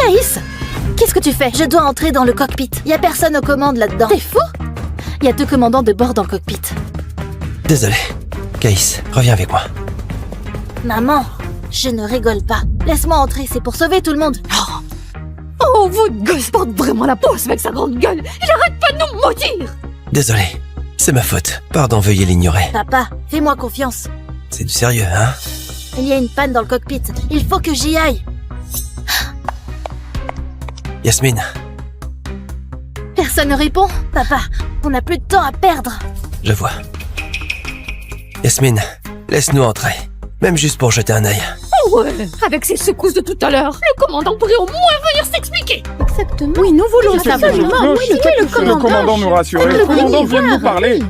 Caïs, qu'est-ce que tu fais? Je dois entrer dans le cockpit. Y a personne aux commandes là-dedans. T'es fou? Y a 2 commandants de bord dans le cockpit. Désolé. Caïs, reviens avec moi. Maman, je ne rigole pas. Laisse-moi entrer, c'est pour sauver tout le monde. Oh, votre gosse porte vraiment la poisse avec sa grande gueule. Il arrête pas de nous maudire. Désolé. C'est ma faute. Pardon, veuillez l'ignorer. Papa, fais-moi confiance. C'est du sérieux, hein? Il y a une panne dans le cockpit. Il faut que j'y aille. Yasmine, Personne ne répond. Papa, on n'a plus de temps à perdre. je vois. Yasmine, laisse-nous entrer. Même juste pour jeter un œil. Oh ouais, avec ses secousses de tout à l'heure, le commandant pourrait au moins venir s'expliquer. Exactement. Oui, nous voulons savoir. Où est le commandant nous rassurer. Le commandant vient de nous parler.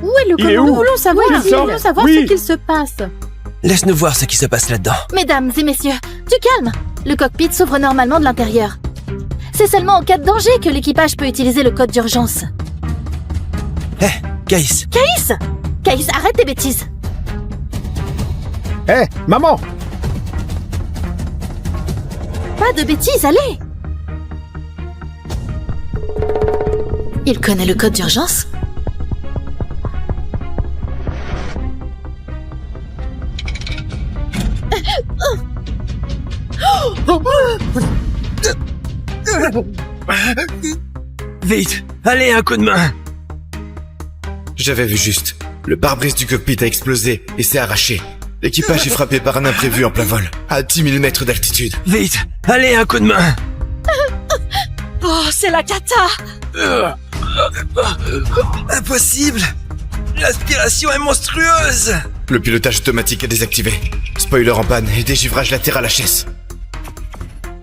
Où est le Il est commandant? où? Nous voulons savoir, Qu'il sorte. Oui. ce qu'il se passe. Laisse-nous voir ce qui se passe là-dedans. Mesdames et messieurs, du calme. Le cockpit s'ouvre normalement de l'intérieur. C'est seulement en cas de danger que l'équipage peut utiliser le code d'urgence. Hé, Caïs, Caïs! Caïs, arrête tes bêtises. Hé, maman! Pas de bêtises, allez! Il connaît le code d'urgence? vite, allez, un coup de main. J'avais vu juste. Le pare-brise du cockpit a explosé et s'est arraché. L'équipage est frappé par un imprévu en plein vol, à 10 000 mètres d'altitude. Vite, allez, un coup de main. Oh, c'est la cata. Impossible. L'aspiration est monstrueuse. Le pilotage automatique est désactivé. Spoiler en panne et dégivrage latéral HS.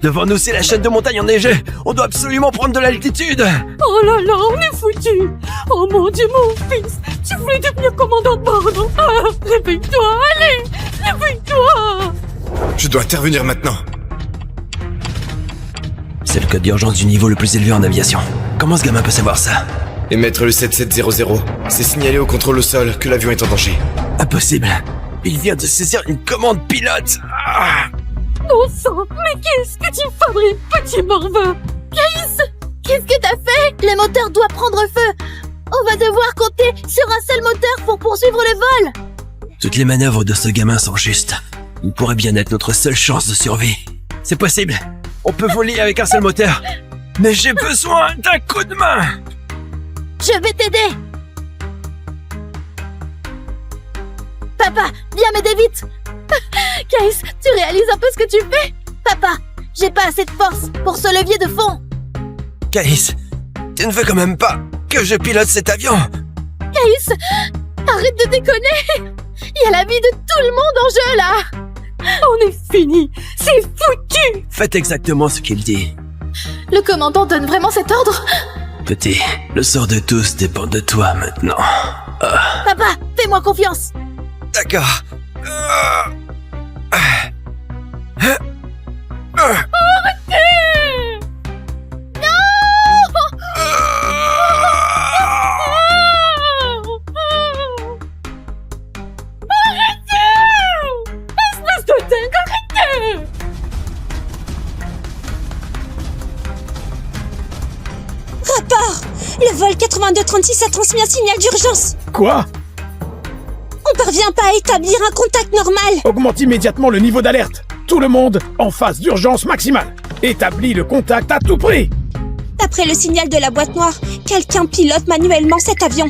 Devant nous, c'est la chaîne de montagne enneigée. On doit absolument prendre de l'altitude. Oh là là, on est foutus. Oh mon Dieu, mon fils, tu voulais devenir commandant de bord, non? Ah, réveille-toi, allez, réveille-toi. Je dois intervenir maintenant. C'est le code d'urgence du niveau le plus élevé en aviation. Comment ce gamin peut savoir ça? Émettre le 7700. C'est signalé au contrôle au sol que l'avion est en danger. Impossible. Il vient de saisir une commande pilote. Ah. Non sang, mais qu'est-ce que tu fabriques, petit morveux? Caïs! Qu'est-ce que t'as fait? Le moteur doit prendre feu. On va devoir compter sur un seul moteur pour poursuivre le vol. Toutes les manœuvres de ce gamin sont justes. Il pourrait bien être notre seule chance de survie. C'est possible. On peut voler avec un seul moteur. Mais j'ai besoin d'un coup de main. Je vais t'aider. Papa, viens m'aider vite. Caïs, tu réalises un peu ce que tu fais? Papa, j'ai pas assez de force pour ce levier de fond. Caïs, tu ne veux quand même pas que je pilote cet avion? Caïs, arrête de déconner. Il y a la vie de tout le monde en jeu, là. On est fini, c'est foutu. Faites exactement ce qu'il dit. Le commandant donne vraiment cet ordre? Petit, le sort de tous dépend de toi maintenant. Papa, fais-moi confiance. D'accord. Espèce de dingue, arrêtez. Rapport! Le vol 8236 a transmis un signal d'urgence. Quoi? On parvient pas à établir un contact normal. Augmente immédiatement le niveau d'alerte. Tout le monde en phase d'urgence maximale. Établis le contact à tout prix. D'après le signal de la boîte noire, quelqu'un pilote manuellement cet avion.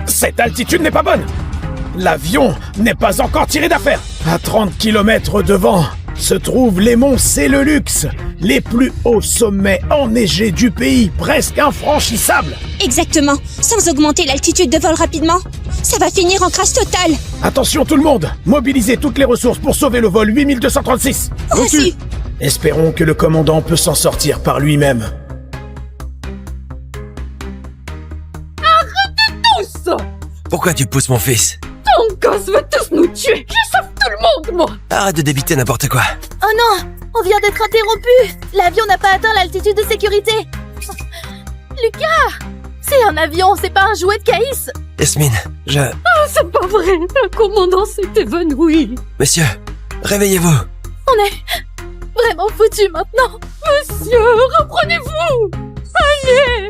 Cette altitude n'est pas bonne. L'avion n'est pas encore tiré d'affaire. À 30 km devant se trouvent les monts Célelux, les plus hauts sommets enneigés du pays, presque infranchissables. Exactement. Sans augmenter l'altitude de vol rapidement, ça va finir en crash totale. Attention tout le monde, mobilisez toutes les ressources pour sauver le vol 8236. Reçu. Espérons que le commandant peut s'en sortir par lui-même. Tous. Pourquoi tu pousses mon fils? Ton gosse va tous nous tuer. Je sauve tout le monde, moi. Arrête de débiter n'importe quoi. Oh non, on vient d'être interrompu. L'avion n'a pas atteint l'altitude de sécurité. Lucas, c'est un avion, c'est pas un jouet de Caïs. Yasmine, Oh, c'est pas vrai. Le commandant s'est évanoui. Monsieur, réveillez-vous. On est vraiment foutu maintenant. Monsieur, reprenez-vous! Allez!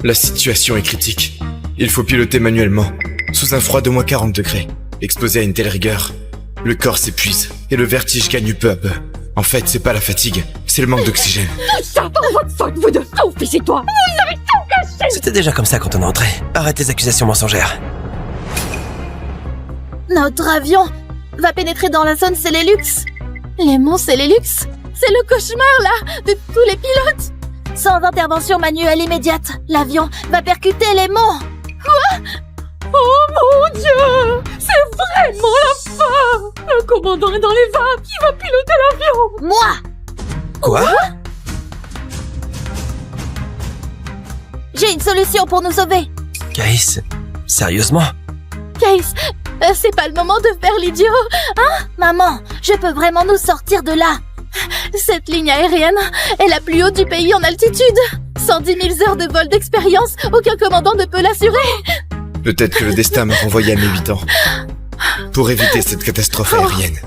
La situation est critique. Il faut piloter manuellement, sous un froid de moins 40 degrés. Exposé à une telle rigueur, le corps s'épuise et le vertige gagne peu à peu. En fait, c'est pas la fatigue, c'est le manque d'oxygène. Tout ça pour votre faute, vous deux! Ton fils et toi! Vous avez tout gâché! C'était déjà comme ça quand on est entré. Arrête tes accusations mensongères. Notre avion va pénétrer dans la zone Célélux. Les monts Célélux, c'est le cauchemar, là, de tous les pilotes. Sans intervention manuelle immédiate, l'avion va percuter les monts. Oh mon Dieu! C'est vraiment la fin! Le commandant est dans les vapes, qui va piloter l'avion! Moi! Quoi? J'ai une solution pour nous sauver. Caïs, sérieusement? Case, c'est pas le moment de faire l'idiot, hein? Maman, je peux vraiment nous sortir de là. Cette ligne aérienne est la plus haute du pays en altitude. 110 000 heures de vol d'expérience, aucun commandant ne peut l'assurer. Peut-être que le destin m'a renvoyé à mes 8 ans. Pour éviter cette catastrophe aérienne.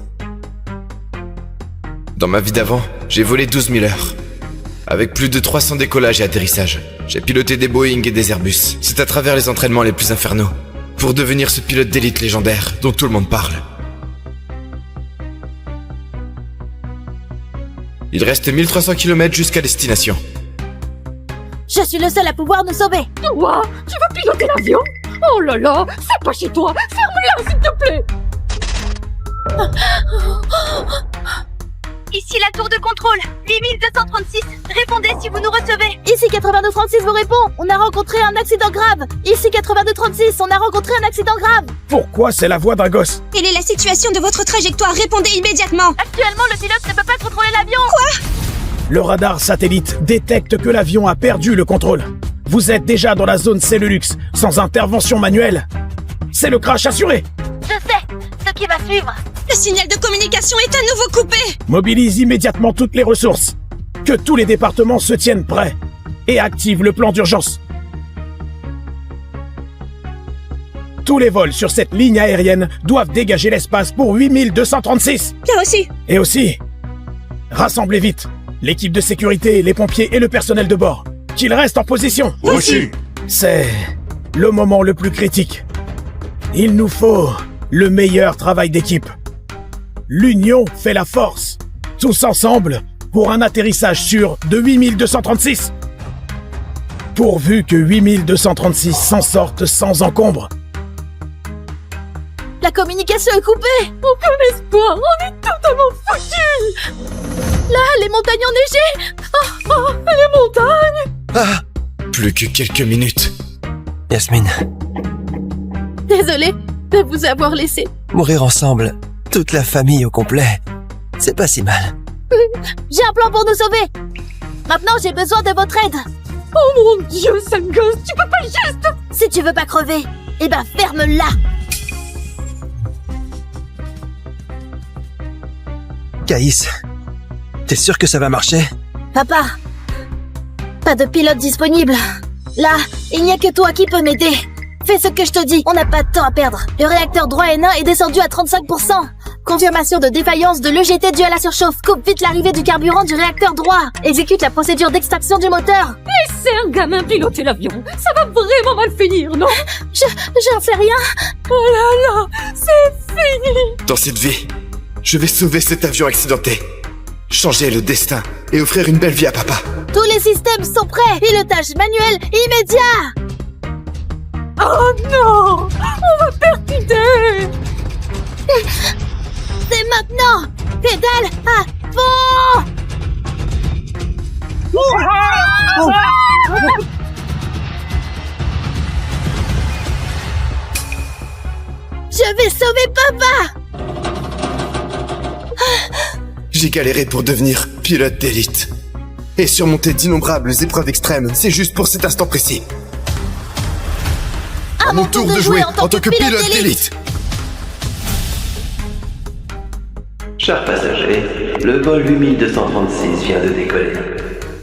Dans ma vie d'avant, j'ai volé 12 000 heures. Avec plus de 300 décollages et atterrissages. J'ai piloté des Boeing et des Airbus. C'est à travers les entraînements les plus infernaux. Pour devenir ce pilote d'élite légendaire dont tout le monde parle. Il reste 1300 km jusqu'à destination. Je suis le seul à pouvoir nous sauver. Toi, tu vas piloter l'avion? Oh là là, c'est pas chez toi! Ferme-la, s'il te plaît! Ici la tour de contrôle, 8236. Répondez si vous nous recevez. Ici 8236 vous répond. On a rencontré un accident grave. Ici 8236, on a rencontré un accident grave. Pourquoi c'est la voix d'un gosse? Quelle est la situation de votre trajectoire? Répondez immédiatement. Actuellement, le pilote ne peut pas contrôler l'avion. Le radar satellite détecte que l'avion a perdu le contrôle. Vous êtes déjà dans la zone Cellulux, sans intervention manuelle. C'est le crash assuré. Je sais ce qui va suivre. Le signal de communication est à nouveau coupé. Mobilise immédiatement toutes les ressources. Que tous les départements se tiennent prêts. Et active le plan d'urgence. Tous les vols sur cette ligne aérienne doivent dégager l'espace pour 8236. Bien reçu. Et aussi, rassemblez vite l'équipe de sécurité, les pompiers et le personnel de bord. Qu'ils restent en position. Reçu. C'est le moment le plus critique. Il nous faut le meilleur travail d'équipe. L'union fait la force. Tous ensemble pour un atterrissage sûr de 8236. Pourvu que 8236 s'en sortent sans encombre. La communication est coupée. Aucun espoir, on est totalement foutus! Là, les montagnes enneigées. Les montagnes! Ah! Plus que quelques minutes. Yasmine, Désolée de vous avoir laissé. mourir ensemble, toute la famille au complet, c'est pas si mal. J'ai un plan pour nous sauver. Maintenant, j'ai besoin de votre aide. Oh mon Dieu, sale gosse, tu peux pas juste... Si tu veux pas crever, eh ben ferme-la. Caïs, t'es sûr que ça va marcher? Papa, pas de pilote disponible. Là, il n'y a que toi qui peux m'aider. Fais ce que je te dis, on n'a pas de temps à perdre. Le réacteur droit N1 est descendu à 35%. Confirmation de défaillance de l'EGT due à la surchauffe. Coupe vite l'arrivée du carburant du réacteur droit. Exécute la procédure d'extraction du moteur. Laissez un gamin piloter l'avion, ça va vraiment mal finir, non? J'en sais rien. Oh là là, c'est fini! Dans cette vie, je vais sauver cet avion accidenté. Changer le destin et offrir une belle vie à papa. Tous les systèmes sont prêts. Pilotage manuel immédiat. Oh non! On va percuter! C'est maintenant. Pédale à fond. Je vais sauver papa. J'ai galéré pour devenir pilote d'élite. Et surmonter d'innombrables épreuves extrêmes, c'est juste pour cet instant précis. À mon tour de jouer en tant que pilote d'élite. Chers passagers, le vol 8236 vient de décoller.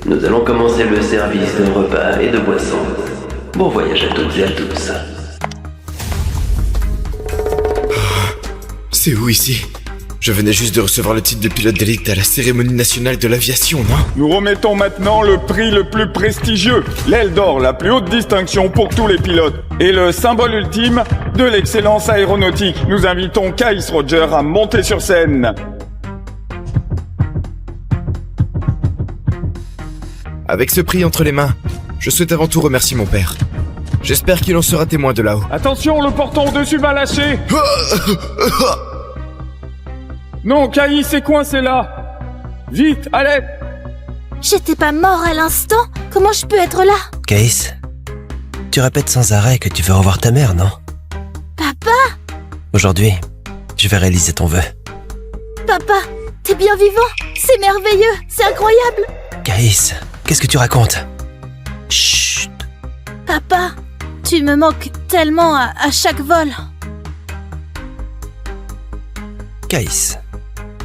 Nous allons commencer le service de repas et de boissons. Bon voyage à toutes et à tous. C'est où ici? Je venais juste de recevoir le titre de pilote d'élite à la cérémonie nationale de l'aviation, non? Nous remettons maintenant le prix le plus prestigieux, l'aile d'or, la plus haute distinction pour tous les pilotes, et le symbole ultime de l'excellence aéronautique. Nous invitons Kais Roger à monter sur scène. Avec ce prix entre les mains, je souhaite avant tout remercier mon père. J'espère qu'il en sera témoin de là-haut. Attention, le portant au-dessus va lâcher. Non, Kais est coincé là. Vite, allez. J'étais pas mort à l'instant? Comment je peux être là? Kais, tu répètes sans arrêt que tu veux revoir ta mère, non? Papa? Aujourd'hui, je vais réaliser ton vœu. Papa, t'es bien vivant? C'est merveilleux, c'est incroyable. Kais, qu'est-ce que tu racontes? Chut. Papa, tu me manques tellement à chaque vol. Kais,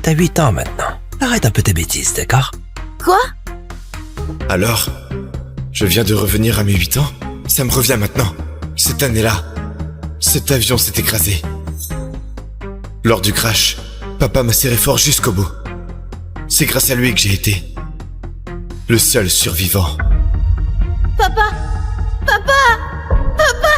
t'as 8 ans maintenant. Arrête un peu tes bêtises, d'accord? Quoi? Alors, je viens de revenir à mes 8 ans? Ça me revient maintenant. Cette année-là, cet avion s'est écrasé. Lors du crash, papa m'a serré fort jusqu'au bout. C'est grâce à lui que j'ai été le seul survivant. Papa! Papa! Papa!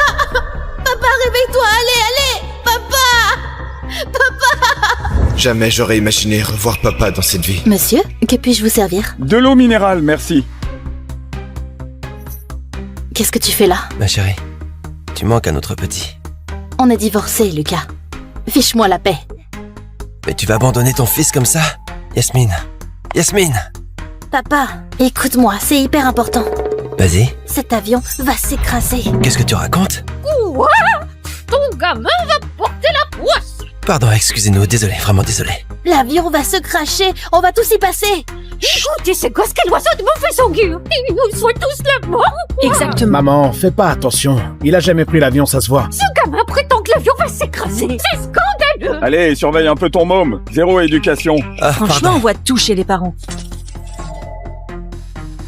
Papa, réveille-toi, allez! Papa! Papa! Jamais j'aurais imaginé revoir papa dans cette vie. Monsieur, que puis-je vous servir? De l'eau minérale, merci. Qu'est-ce que tu fais là? Ma chérie, tu manques à notre petit. On est divorcés, Lucas. Fiche-moi la paix. Mais tu vas abandonner ton fils comme ça? Yasmine! Yasmine! Papa, écoute-moi, c'est hyper important. Vas-y, Cet avion va s'écraser. qu'est-ce que tu racontes? Quoi? Ton gamin va porter la poisse. Pardon, excusez-nous, désolé, vraiment désolé. L'avion va se cracher, on va tous y passer. Écoutez ces gosses, quel oiseau de mauvais augure. Ils nous souhaitent tous la mort. Exactement. Maman, fais pas attention. Il a jamais pris l'avion, ça se voit. Ce gamin prétend que l'avion va s'écraser. C'est scandaleux. Allez, surveille un peu ton môme. Zéro éducation. Ah, Franchement, pardon. on voit tout chez les parents.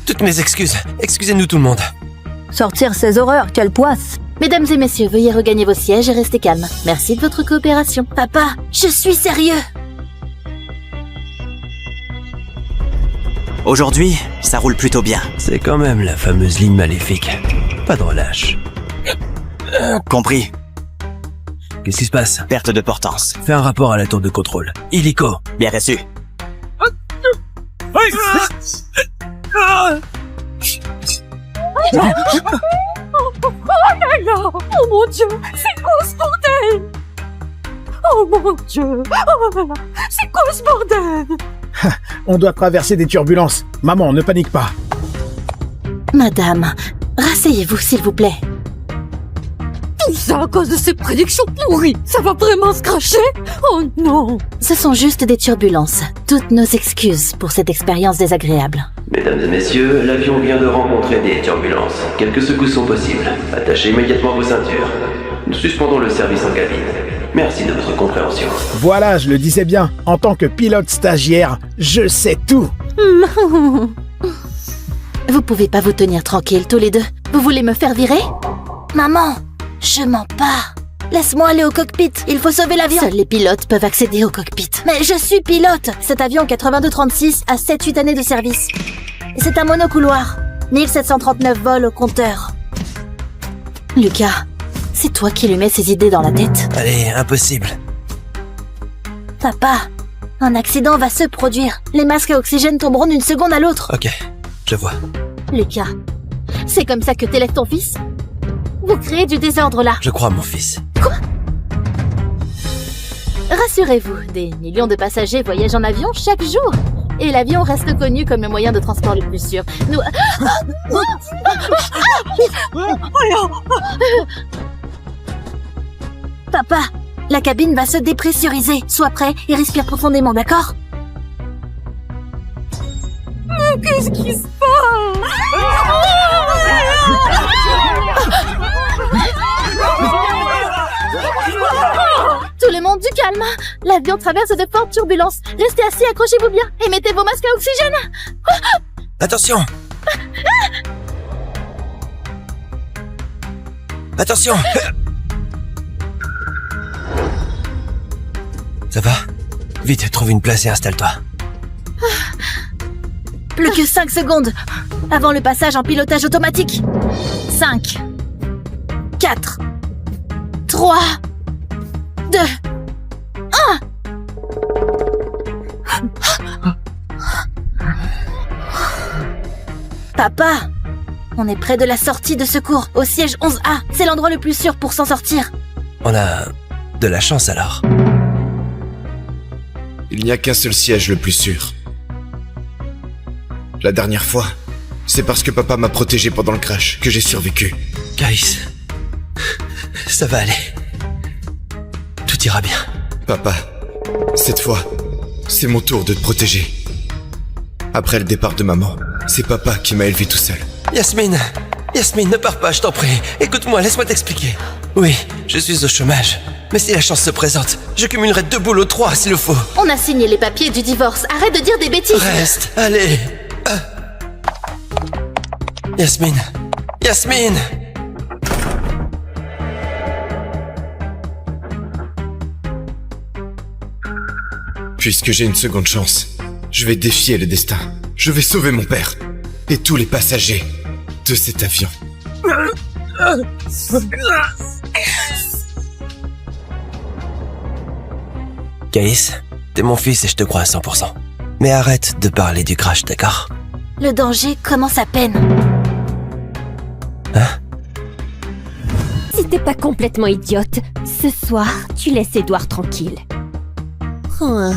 Toutes mes excuses. Excusez-nous tout le monde. Sortir ces horreurs, quelle poisse. Mesdames et messieurs, veuillez regagner vos sièges et rester calmes. Merci de votre coopération. Papa, je suis sérieux. Aujourd'hui, ça roule plutôt bien. C'est quand même la fameuse ligne maléfique. Pas de relâche. Compris. Qu'est-ce qui se passe? Perte de portance. Fais un rapport à la tour de contrôle. Illico. Bien reçu. Oh là là. Oh mon Dieu. C'est quoi ce bordel? Oh mon Dieu. Oh là là. C'est quoi ce bordel? On doit traverser des turbulences. Maman, ne panique pas. Madame, rasseyez-vous s'il vous plaît. Tout ça à cause de ces prédictions pourries. Ça va vraiment se cracher? Oh non. Ce sont juste des turbulences. Toutes nos excuses pour cette expérience désagréable. Mesdames et messieurs, l'avion vient de rencontrer des turbulences. Quelques secousses sont possibles. Attachez immédiatement vos ceintures. Nous suspendons le service en cabine. Merci de votre compréhension. Voilà, je le disais bien. En tant que pilote stagiaire, je sais tout. Vous pouvez pas vous tenir tranquille tous les deux. Vous voulez me faire virer? Maman, je mens pas. Laisse-moi aller au cockpit. Il faut sauver l'avion. Seuls les pilotes peuvent accéder au cockpit. Mais je suis pilote. Cet avion 8236 a 7-8 années de service. Et c'est un monocouloir. 1739 vols au compteur. Lucas, c'est toi qui lui mets ces idées dans la tête. Allez, impossible. Papa, un accident va se produire. Les masques à oxygène tomberont d'une seconde à l'autre. Ok, je vois. Lucas, c'est comme ça que t'élèves ton fils? Vous créez du désordre là. Je crois à mon fils. Rassurez-vous, des millions de passagers voyagent en avion chaque jour. Et l'avion reste connu comme le moyen de transport le plus sûr. Nous... Papa, la cabine va se dépressuriser. Sois prêt et respire profondément, d'accord? Qu'est-ce qui se passe? Tout le monde du calme. L'avion traverse de fortes turbulences. Restez assis, accrochez-vous bien et mettez vos masques à oxygène. Attention! Attention! Ça va? Vite, trouve une place et installe-toi. Plus que 5 secondes avant le passage en pilotage automatique. 5, 4, 3, 2, 1. Papa, on est près de la sortie de secours, au siège 11A. C'est l'endroit le plus sûr pour s'en sortir. On a de la chance alors. Il n'y a qu'un seul siège le plus sûr. La dernière fois, c'est parce que papa m'a protégé pendant le crash que j'ai survécu. Kais, ça va aller. Tout ira bien. Papa, cette fois, c'est mon tour de te protéger. Après le départ de maman, c'est papa qui m'a élevé tout seul. Yasmine, ne pars pas, je t'en prie. Écoute-moi, laisse-moi t'expliquer. Oui, je suis au chômage. Mais si la chance se présente, je cumulerai 2 boulots, 3 s'il le faut. On a signé les papiers du divorce. Arrête de dire des bêtises. Reste, allez. Yasmine. Puisque j'ai une seconde chance, je vais défier le destin. Je vais sauver mon père et tous les passagers de cet avion. Kais, t'es mon fils et je te crois à 100%. Mais arrête de parler du crash, d'accord? Le danger commence à peine. Hein? Si t'es pas complètement idiote, ce soir, tu laisses Edouard tranquille. Prends un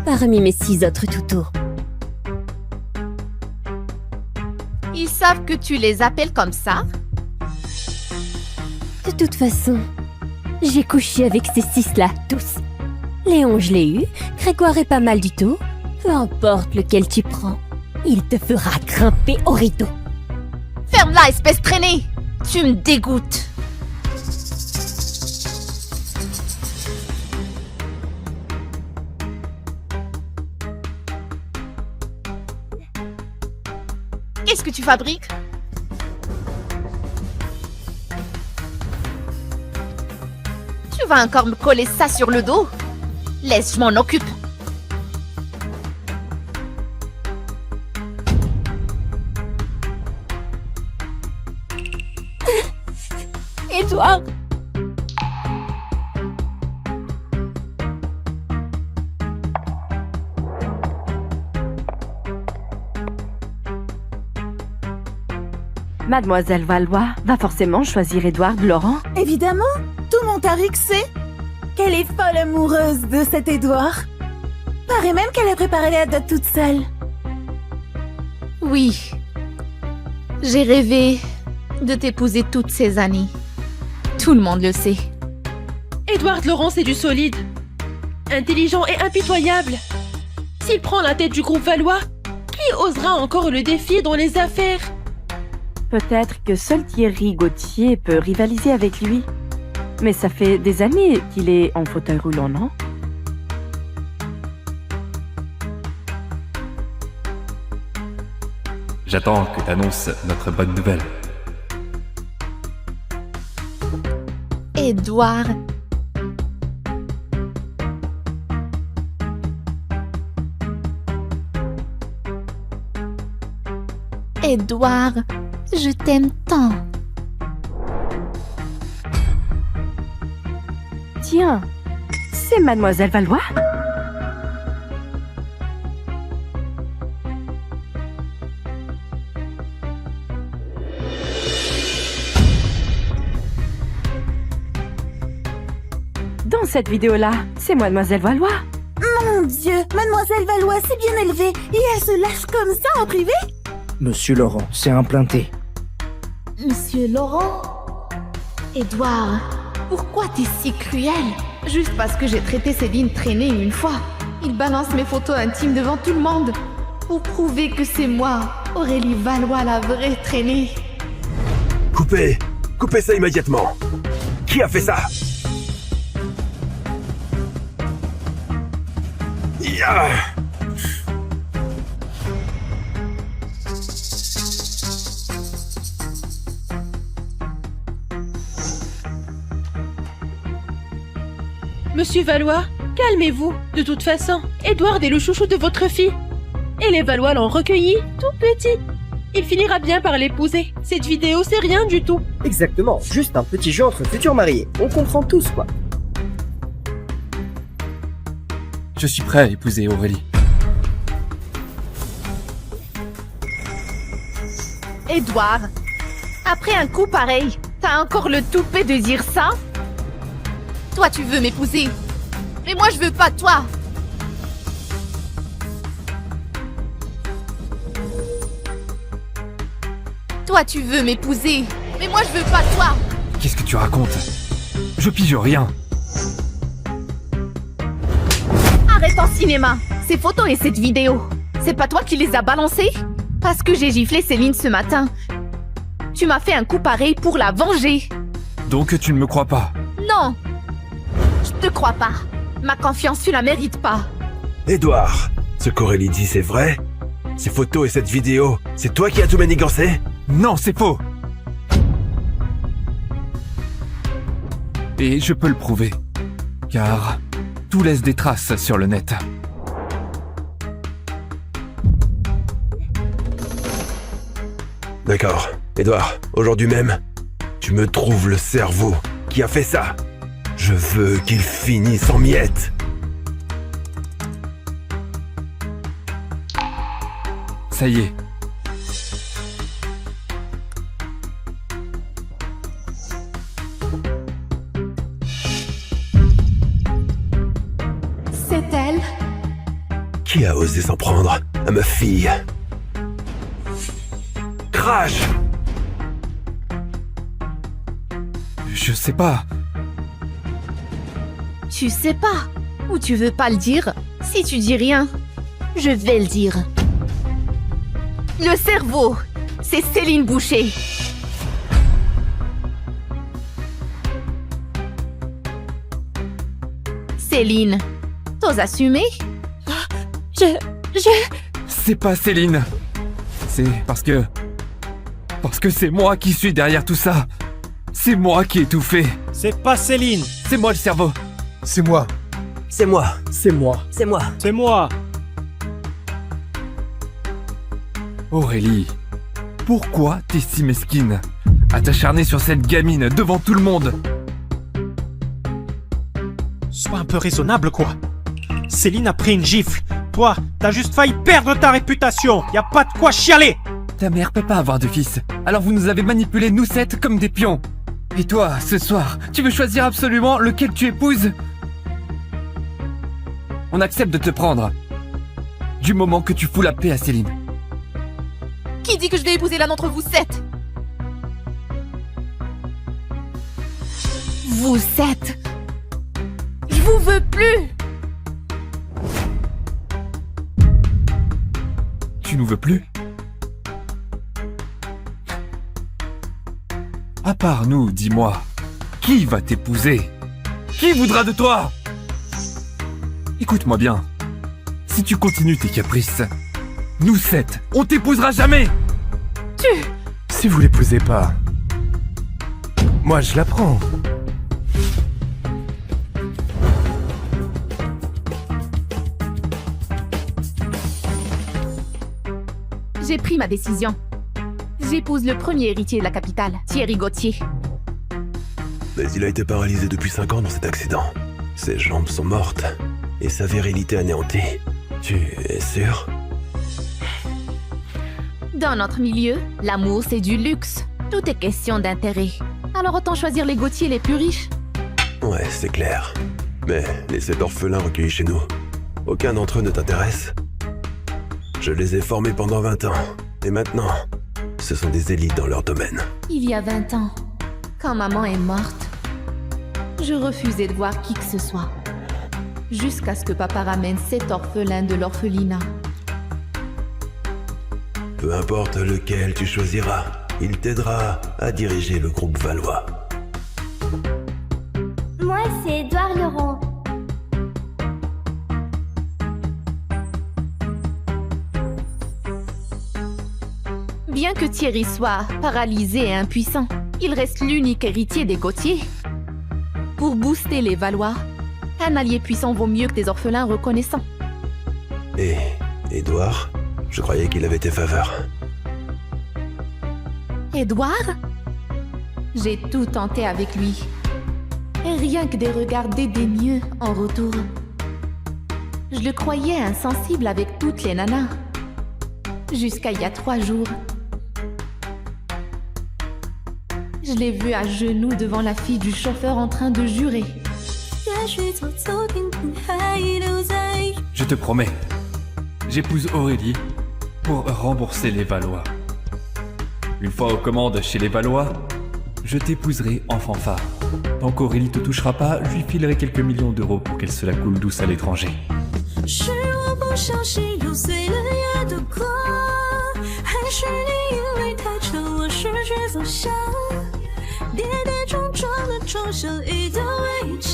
parmi mes 6 autres toutous. Ils savent que tu les appelles comme ça? De toute façon, j'ai couché avec ces 6-là, tous. Léon, je l'ai eu. Grégoire est pas mal du tout. Peu importe lequel tu prends, il te fera grimper au rideau. Ferme-la, espèce traînée! Tu me dégoûtes! Qu'est-ce que tu fabriques? Tu vas encore me coller ça sur le dos? Laisse, je m'en occupe. Edouard! Mademoiselle Valois va forcément choisir Édouard Laurent. Évidemment, tout Montarix sait qu'elle est folle amoureuse de cet Édouard. Paraît même qu'elle a préparé la dot toute seule. Oui. J'ai rêvé de t'épouser toutes ces années. Tout le monde le sait. Édouard Laurent, c'est du solide. Intelligent et impitoyable. S'il prend la tête du groupe Valois, qui osera encore le défier dans les affaires? Peut-être que seul Thierry Gauthier peut rivaliser avec lui. Mais ça fait des années qu'il est en fauteuil roulant, non? J'attends que t'annonces notre bonne nouvelle. Édouard. Édouard, je t'aime tant. Tiens, c'est Mademoiselle Valois? Dans cette vidéo-là, c'est Mademoiselle Valois. Mon Dieu, Mademoiselle Valois s'est bien élevée et elle se lâche comme ça en privé? Monsieur Laurent, c'est implanté. Monsieur Laurent? Édouard, pourquoi t'es si cruel? Juste parce que j'ai traité Céline traînée une fois. Il balance mes photos intimes devant tout le monde. Pour prouver que c'est moi, Aurélie Valois, la vraie traînée. Coupez ça immédiatement. Qui a fait ça? Yeah. Monsieur Valois, Calmez-vous. De toute façon, Edward est le chouchou de votre fille. Et les Valois l'ont recueilli tout petit. Il finira bien par l'épouser. Cette vidéo, c'est rien du tout. Exactement, juste un petit jeu entre futurs mariés. On comprend tous, quoi. Je suis prêt à épouser Aurélie. Edouard, après un coup pareil, t'as encore le toupet de dire ça? Toi, tu veux m'épouser. Mais moi, je veux pas toi. Toi, tu veux m'épouser. Mais moi, je veux pas toi. Qu'est-ce que tu racontes? Je pige rien. Arrête ton cinéma. Ces photos et cette vidéo, c'est pas toi qui les as balancées? Parce que j'ai giflé Céline ce matin. Tu m'as fait un coup pareil pour la venger. Donc tu ne me crois pas? Non. Je te crois pas. Ma confiance, tu la mérites pas. Edouard, ce qu'Aurélie dit, c'est vrai? Ces photos et cette vidéo, c'est toi qui as tout manigancé? Non, c'est faux. Et je peux le prouver. Car tout laisse des traces sur le net. D'accord. Edouard, aujourd'hui même, tu me trouves le cerveau qui a fait ça. Je veux qu'il finisse en miettes. Ça y est. C'est elle? Qui a osé s'en prendre à ma fille? Crash! Je sais pas. Tu sais pas. Ou tu veux pas le dire? Si tu dis rien, je vais le dire. Le cerveau, c'est Céline Boucher. Céline, t'oses assumer? C'est pas Céline. C'est parce que c'est moi qui suis derrière tout ça. C'est moi qui ai tout fait. C'est pas Céline. C'est moi le cerveau. C'est moi. C'est moi. C'est moi. C'est moi. C'est moi. Aurélie, pourquoi t'es si mesquine à t'acharner sur cette gamine devant tout le monde? Sois un peu raisonnable, quoi. Céline a pris une gifle. Toi, t'as juste failli perdre ta réputation. Y a pas de quoi chialer. Ta mère peut pas avoir de fils. Alors vous nous avez manipulés, nous 7, comme des pions. Et toi, ce soir, tu veux choisir absolument lequel tu épouses? On accepte de te prendre. Du moment que tu fous la paix à Céline. Qui dit que je vais épouser l'un d'entre vous 7? Vous 7. Je vous veux plus. Tu nous veux plus? À part nous, dis-moi, qui va t'épouser? Qui voudra de toi? Écoute-moi bien. Si tu continues tes caprices, nous 7, on t'épousera jamais! Si vous l'épousez pas, moi je la prends. J'ai pris ma décision. J'épouse le premier héritier de la capitale, Thierry Gauthier. Mais il a été paralysé depuis 5 ans dans cet accident. Ses jambes sont mortes et sa virilité anéantie. Tu es sûr? Dans notre milieu, l'amour c'est du luxe. Tout est question d'intérêt. Alors autant choisir les Gauthier les plus riches. Ouais, c'est clair. Mais les 7 orphelins recueillis chez nous, aucun d'entre eux ne t'intéresse? Je les ai formés pendant 20 ans. Et maintenant, ce sont des élites dans leur domaine. Il y a 20 ans, quand maman est morte, je refusais de voir qui que ce soit. Jusqu'à ce que papa ramène 7 orphelins de l'orphelinat. Peu importe lequel tu choisiras, il t'aidera à diriger le groupe Valois. Moi, c'est Edouard Laurent. Bien que Thierry soit paralysé et impuissant, il reste l'unique héritier des Gauthier. Pour booster les Valois, Un allié puissant vaut mieux que des orphelins reconnaissants. Et Edouard, je croyais qu'il avait tes faveurs. Edouard? J'ai tout tenté avec lui. Et rien que des regards dédaigneux en retour. Je le croyais insensible avec toutes les nanas. Jusqu'à il y a 3 jours. Je l'ai vu à genoux devant la fille du chauffeur en train de jurer. Je te promets, j'épouse Aurélie pour rembourser les Valois. Une fois aux commandes chez les Valois, je t'épouserai en fanfare. Tant qu'Aurélie te touchera pas, je lui filerai quelques millions d'euros pour qu'elle se la coule douce à l'étranger.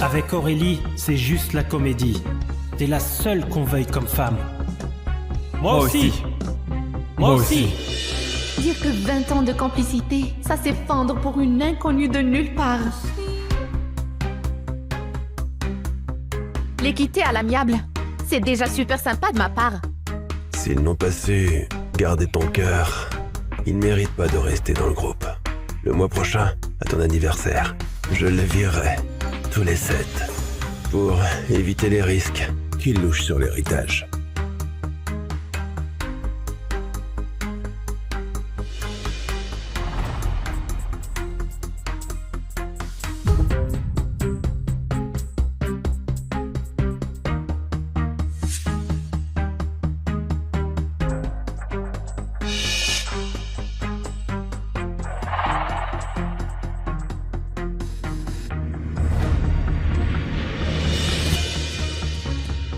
Avec Aurélie, c'est juste la comédie. T'es la seule qu'on veuille comme femme. Moi aussi. Moi aussi. Dire que 20 ans de complicité, ça s'effondre pour une inconnue de nulle part. Les quitter à l'amiable, c'est déjà super sympa de ma part. S'ils n'ont pas su garder ton cœur, ils ne méritent pas de rester dans le groupe. Le mois prochain, à ton anniversaire, je les virerai, tous les 7, pour éviter les risques qu'ils louchent sur l'héritage.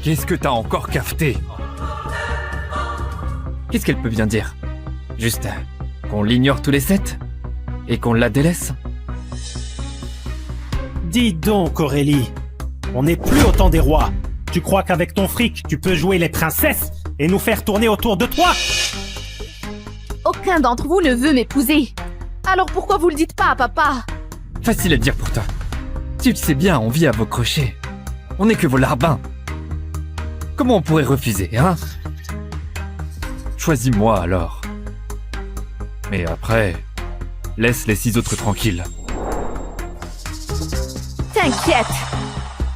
Qu'est-ce que t'as encore cafeté? Qu'est-ce qu'elle peut bien dire? Juste qu'on l'ignore tous les 7? Et qu'on la délaisse? Dis donc, Aurélie, on n'est plus au temps des rois. Tu crois qu'avec ton fric, tu peux jouer les princesses et nous faire tourner autour de toi? Aucun d'entre vous ne veut m'épouser. Alors pourquoi vous le dites pas à papa? Facile à dire pour toi. Tu le sais bien, on vit à vos crochets. On n'est que vos larbins. Comment on pourrait refuser, hein? Choisis-moi alors. Mais après, laisse les 6 autres tranquilles. T'inquiète.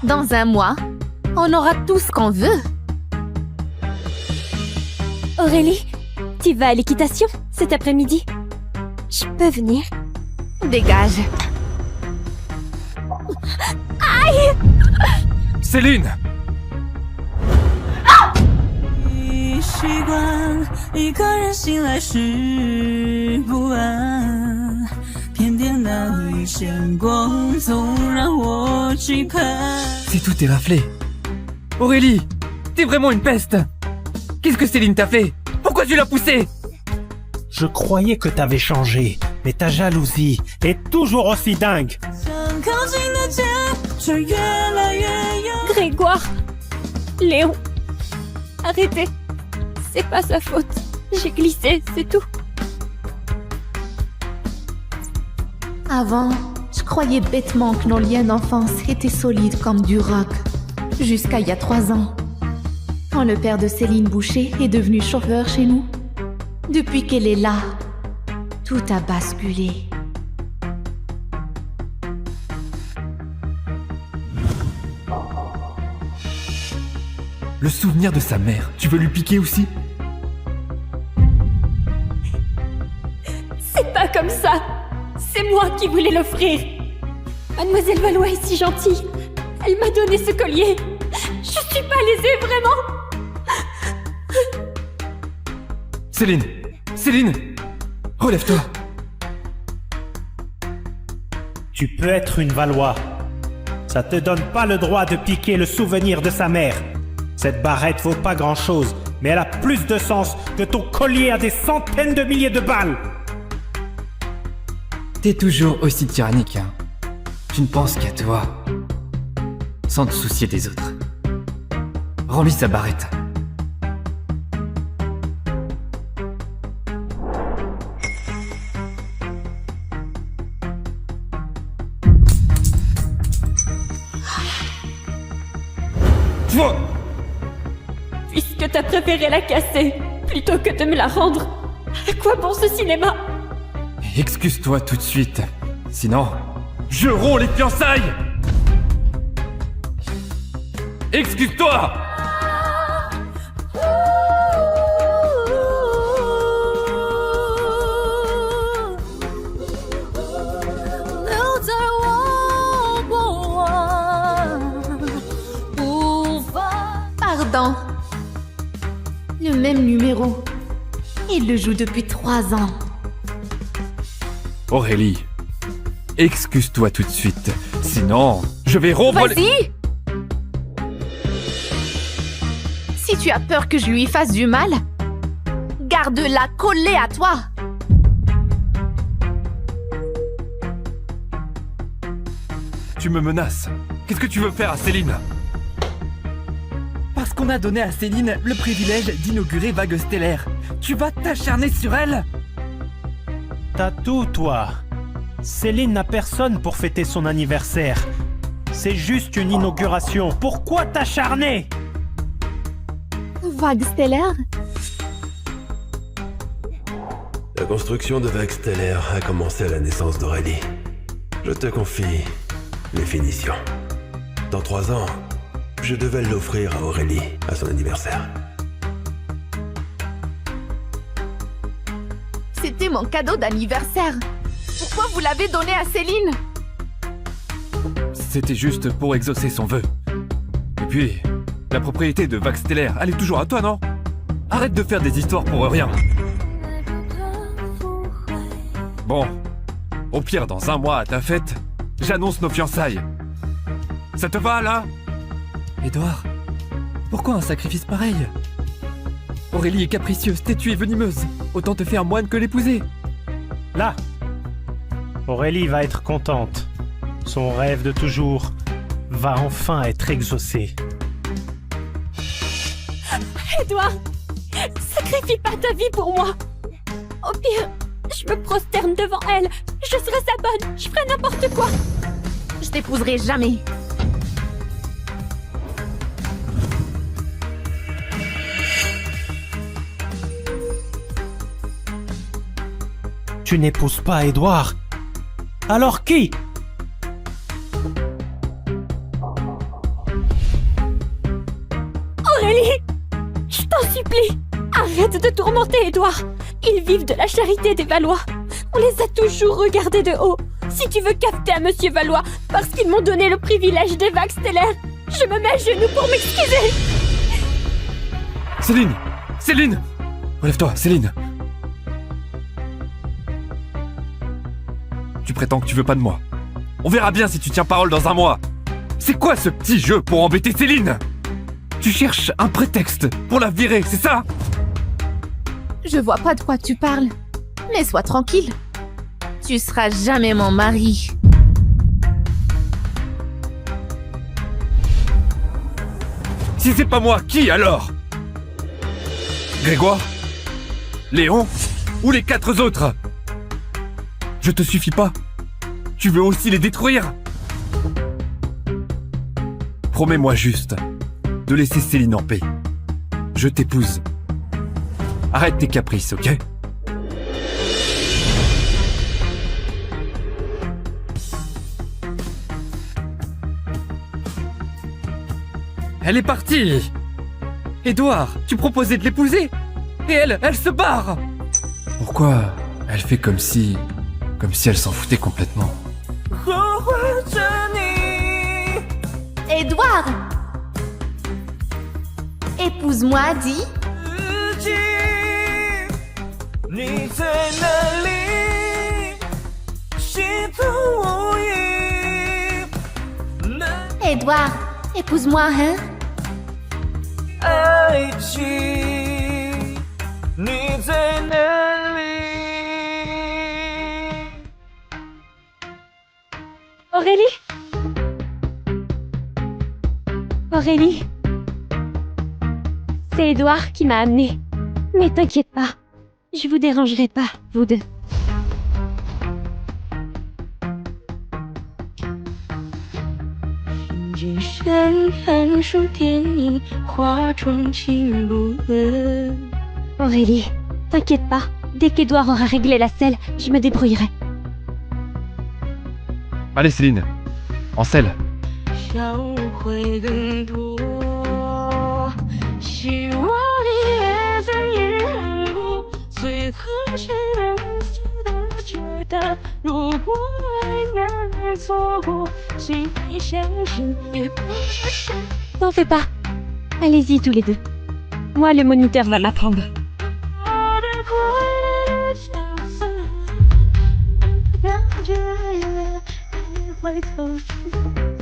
Dans 1 mois, on aura tout ce qu'on veut. Aurélie, tu vas à l'équitation cet après-midi? Je peux venir? Dégage. Aïe! Céline! C'est tout est raflé. Aurélie, t'es vraiment une peste. Qu'est-ce que Céline t'a fait? Pourquoi tu l'as poussée? Je croyais que t'avais changé, mais ta jalousie est toujours aussi dingue. Grégoire, Léon, arrêtez. C'est pas sa faute. J'ai glissé, c'est tout. Avant, je croyais bêtement que nos liens d'enfance étaient solides comme du roc. Jusqu'à il y a 3 ans. Quand le père de Céline Boucher est devenu chauffeur chez nous. Depuis qu'elle est là, tout a basculé. Le souvenir de sa mère, tu veux lui piquer aussi? C'est pas comme ça. C'est moi qui voulais l'offrir. Mademoiselle Valois est si gentille. Elle m'a donné ce collier. Je suis pas lésée, vraiment. Céline! Céline! Relève-toi! Tu peux être une Valois. Ça te donne pas le droit de piquer le souvenir de sa mère. Cette barrette vaut pas grand-chose, mais elle a plus de sens que ton collier à des centaines de milliers de balles. T'es toujours aussi tyrannique, hein. Tu ne penses qu'à toi, sans te soucier des autres. Rends-lui sa barrette. Puisque t'as préféré la casser, plutôt que de me la rendre, à quoi bon ce cinéma? Excuse-toi tout de suite. Sinon, je romps les fiançailles! Excuse-toi! Pardon. Le même numéro. Il le joue depuis 3 ans. Aurélie, excuse-toi tout de suite. Sinon, je vais rompre les... Vas-y! Si tu as peur que je lui fasse du mal, garde-la collée à toi. Tu me menaces. Qu'est-ce que tu veux faire à Céline? Parce qu'on a donné à Céline le privilège d'inaugurer Vague Stellaire. Tu vas t'acharner sur elle? T'as tout, toi. Céline n'a personne pour fêter son anniversaire. C'est juste une inauguration. Pourquoi t'acharner? Vague stellaire? La construction de Vague Stellaire a commencé à la naissance d'Aurélie. Je te confie les finitions. Dans 3 ans, je devais l'offrir à Aurélie à son anniversaire. C'était mon cadeau d'anniversaire. Pourquoi vous l'avez donné à Céline? C'était juste pour exaucer son vœu. Et puis, la propriété de Vague Stellaire, elle est toujours à toi, non? Arrête de faire des histoires pour rien. Bon, au pire, dans 1 mois à ta fête, j'annonce nos fiançailles. Ça te va, là? Édouard, pourquoi un sacrifice pareil? Aurélie est capricieuse, têtue et venimeuse. Autant te faire moine que l'épouser. Là, Aurélie va être contente. Son rêve de toujours va enfin être exaucé. Édouard, sacrifie pas ta vie pour moi. Au pire, je me prosterne devant elle. Je serai sa bonne, je ferai n'importe quoi. Je t'épouserai jamais. Tu n'épouses pas Édouard. Alors qui? Aurélie, je t'en supplie, arrête de tourmenter Édouard. Ils vivent de la charité des Valois. On les a toujours regardés de haut. Si tu veux cafeter à Monsieur Valois parce qu'ils m'ont donné le privilège des Vagues Stellaires, je me mets à genoux pour m'excuser. Céline! Céline! Relève-toi, Céline! Tu prétends que tu veux pas de moi. On verra bien si tu tiens parole dans 1 mois. C'est quoi ce petit jeu pour embêter Céline? Tu cherches un prétexte pour la virer, c'est ça? Je vois pas de quoi tu parles. Mais sois tranquille. Tu seras jamais mon mari. Si c'est pas moi, qui alors? Grégoire? Léon? Ou les 4 autres? Je te suffis pas? Tu veux aussi les détruire? Promets-moi juste de laisser Céline en paix. Je t'épouse. Arrête tes caprices, ok? Elle est partie! Édouard, tu proposais de l'épouser! Et elle se barre! Pourquoi elle fait comme si elle s'en foutait complètement? Édouard! Épouse-moi, dis. Édouard, épouse-moi, hein? Aurélie? Aurélie? C'est Édouard qui m'a amenée. Mais t'inquiète pas, je vous dérangerai pas, vous deux. Aurélie, t'inquiète pas. Dès qu'Edouard aura réglé la selle, je me débrouillerai. Allez Céline, en selle. T'en fais pas. Allez-y tous les deux. Moi, le moniteur va m'apprendre.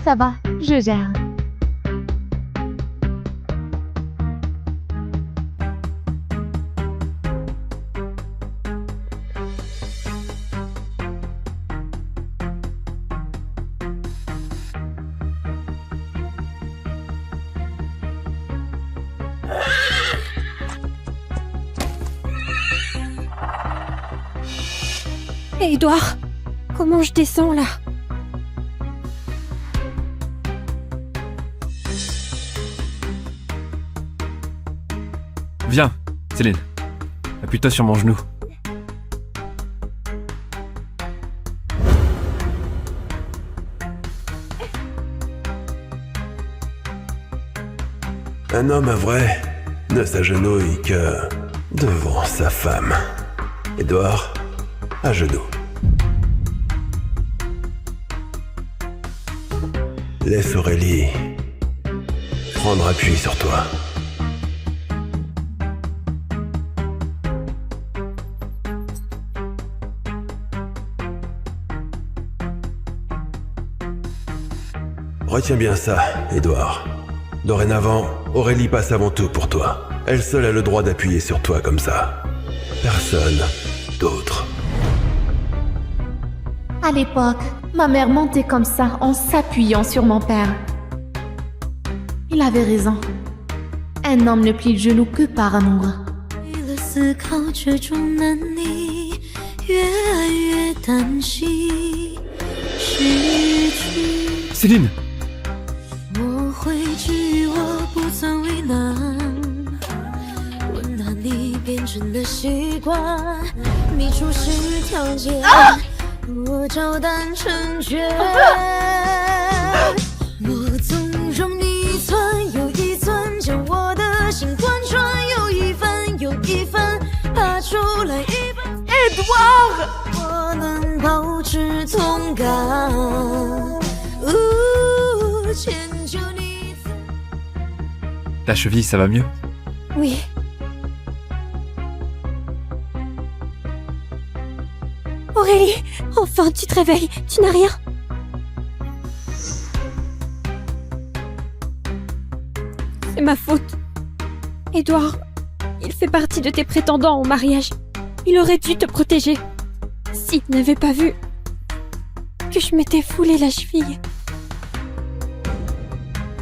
Ça va, je gère. Hé, Edouard, comment je descends là? Viens, Céline. Appuie-toi sur mon genou. Un homme vrai ne s'agenouille que devant sa femme. Edouard, à genoux. Laisse Aurélie prendre appui sur toi. Retiens bien ça, Edouard. Dorénavant, Aurélie passe avant tout pour toi. Elle seule a le droit d'appuyer sur toi comme ça. Personne d'autre. À l'époque, ma mère mentait comme ça en s'appuyant sur mon père. Il avait raison. Un homme ne plie le genou que par amour. Céline! Ta cheville, ça va mieux? Oui. Aurélie, enfin tu te réveilles, tu n'as rien. C'est ma faute. Edouard, il fait partie de tes prétendants au mariage. Il aurait dû te protéger. S'il n'avait pas vu que je m'étais foulé la cheville,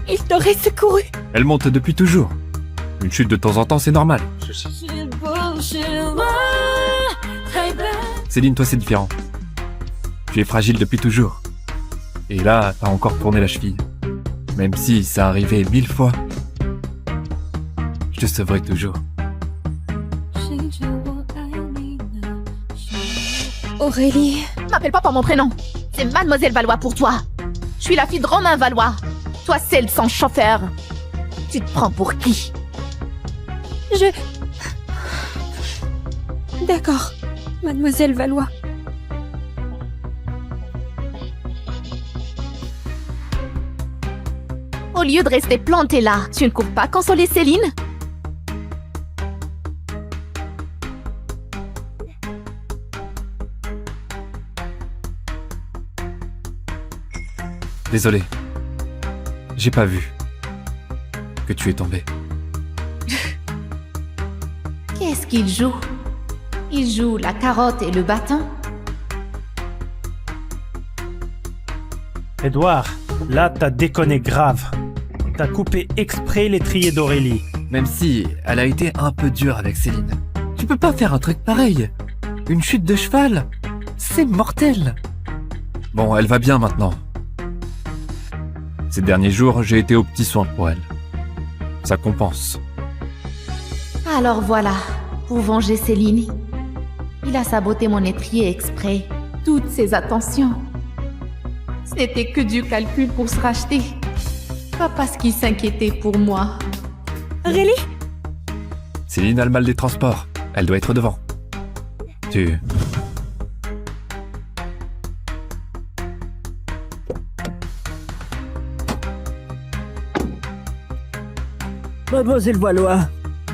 il t'aurait secouru. Elle monte depuis toujours. Une chute de temps en temps, c'est normal. Céline, toi c'est différent. Tu es fragile depuis toujours. Et là, t'as encore tourné la cheville. Même si ça arrivait 1000 fois, je te sauverai toujours. Aurélie... M'appelle pas par mon prénom. C'est Mademoiselle Valois pour toi. Je suis la fille de Romain Valois. Toi, celle sans chauffeur. Tu te prends pour qui? D'accord, Mademoiselle Valois. Au lieu de rester plantée là, tu ne cours pas consoler Céline? Désolé. J'ai pas vu que tu es tombé. Qu'est-ce qu'il joue? Il joue la carotte et le bâton? Edouard, là t'as déconné grave. T'as coupé exprès l'étrier d'Aurélie. Même si elle a été un peu dure avec Céline. Tu peux pas faire un truc pareil. Une chute de cheval, c'est mortel. Bon, elle va bien maintenant. Ces derniers jours, j'ai été aux petits soins pour elle. Ça compense. Alors voilà, pour venger Céline, il a saboté mon étrier exprès. Toutes ses attentions. Ce n'était que du calcul pour se racheter. Pas parce qu'il s'inquiétait pour moi. Aurélie? Céline a le mal des transports. Elle doit être devant. Tu... Mademoiselle Valois,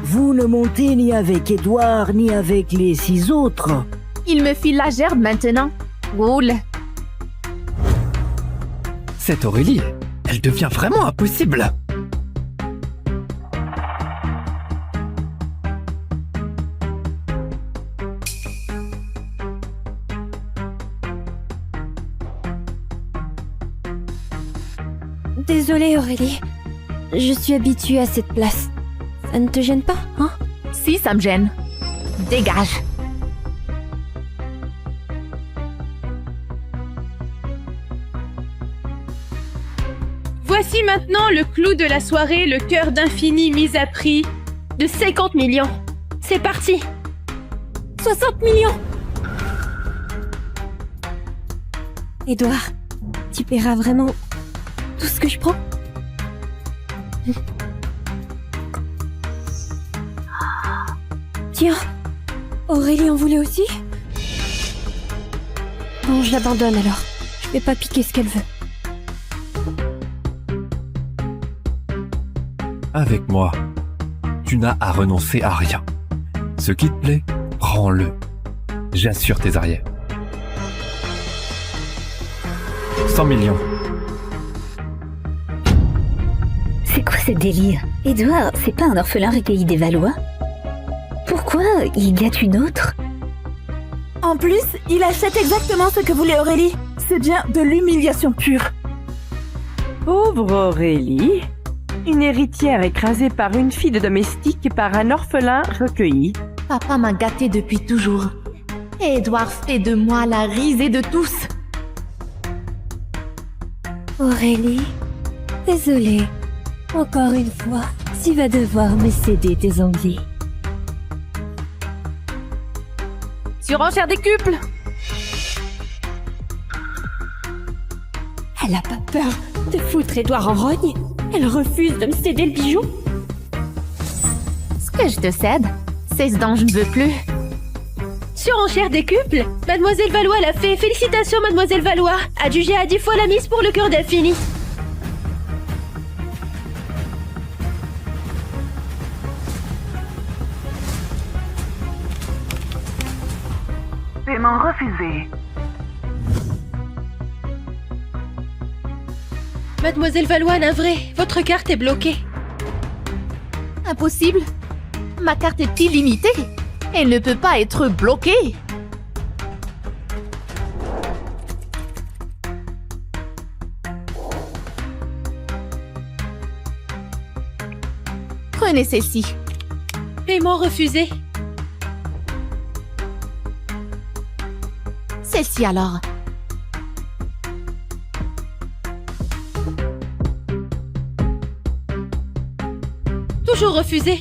vous ne montez ni avec Édouard ni avec les 6 autres. Il me file la gerbe maintenant. Roule. Cette Aurélie, elle devient vraiment impossible. Désolée Aurélie, je suis habituée à cette place. Ça ne te gêne pas, hein? Si, ça me gêne. Dégage. Voici maintenant le clou de la soirée, le cœur d'infini mis à prix de 50 millions. C'est parti. 60 millions. Édouard, tu paieras vraiment tout ce que je prends? Tiens, Aurélie en voulait aussi? Bon, je l'abandonne alors. Je vais pas piquer ce qu'elle veut. Avec moi, tu n'as à renoncer à rien. Ce qui te plaît, prends-le. J'assure tes arrières. 100 millions. C'est quoi ce délire? Édouard, c'est pas un orphelin recueilli des Valois? Pourquoi il gâte une autre? En plus, il achète exactement ce que voulait Aurélie. C'est bien de l'humiliation pure. Pauvre Aurélie. Une héritière écrasée par une fille de domestique et par un orphelin recueilli. Papa m'a gâtée depuis toujours. Et Édouard fait de moi la risée de tous. Aurélie, désolée. Encore une fois, tu vas devoir me céder tes envies. Surenchère décuple. Elle a pas peur de foutre Édouard en rogne? Elle refuse de me céder le bijou? Ce que je te cède, c'est ce dont je ne veux plus. Surenchère décuple. Mademoiselle Valois l'a fait. Félicitations, Mademoiselle Valois. Adjugée à 10 fois la mise pour le cœur d'infini. Paiement refusé. Mademoiselle Valois, navrée, votre carte est bloquée. Impossible. Ma carte est illimitée. Elle ne peut pas être bloquée. Prenez celle-ci. Paiement refusé. Celle-ci alors. Toujours refusé.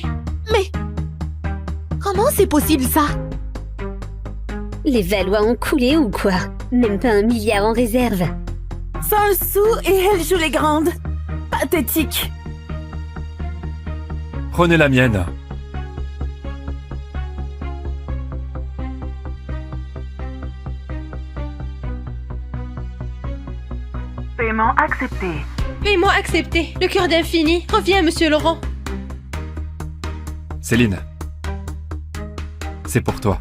Mais comment c'est possible ça? Les Valois ont coulé ou quoi? Même pas 1 milliard en réserve. Sans le sou et elle joue les grandes. Pathétique. Prenez la mienne. Paiement accepté. Paiement accepté. Le cœur d'infini. Reviens, Monsieur Laurent. Céline, c'est pour toi.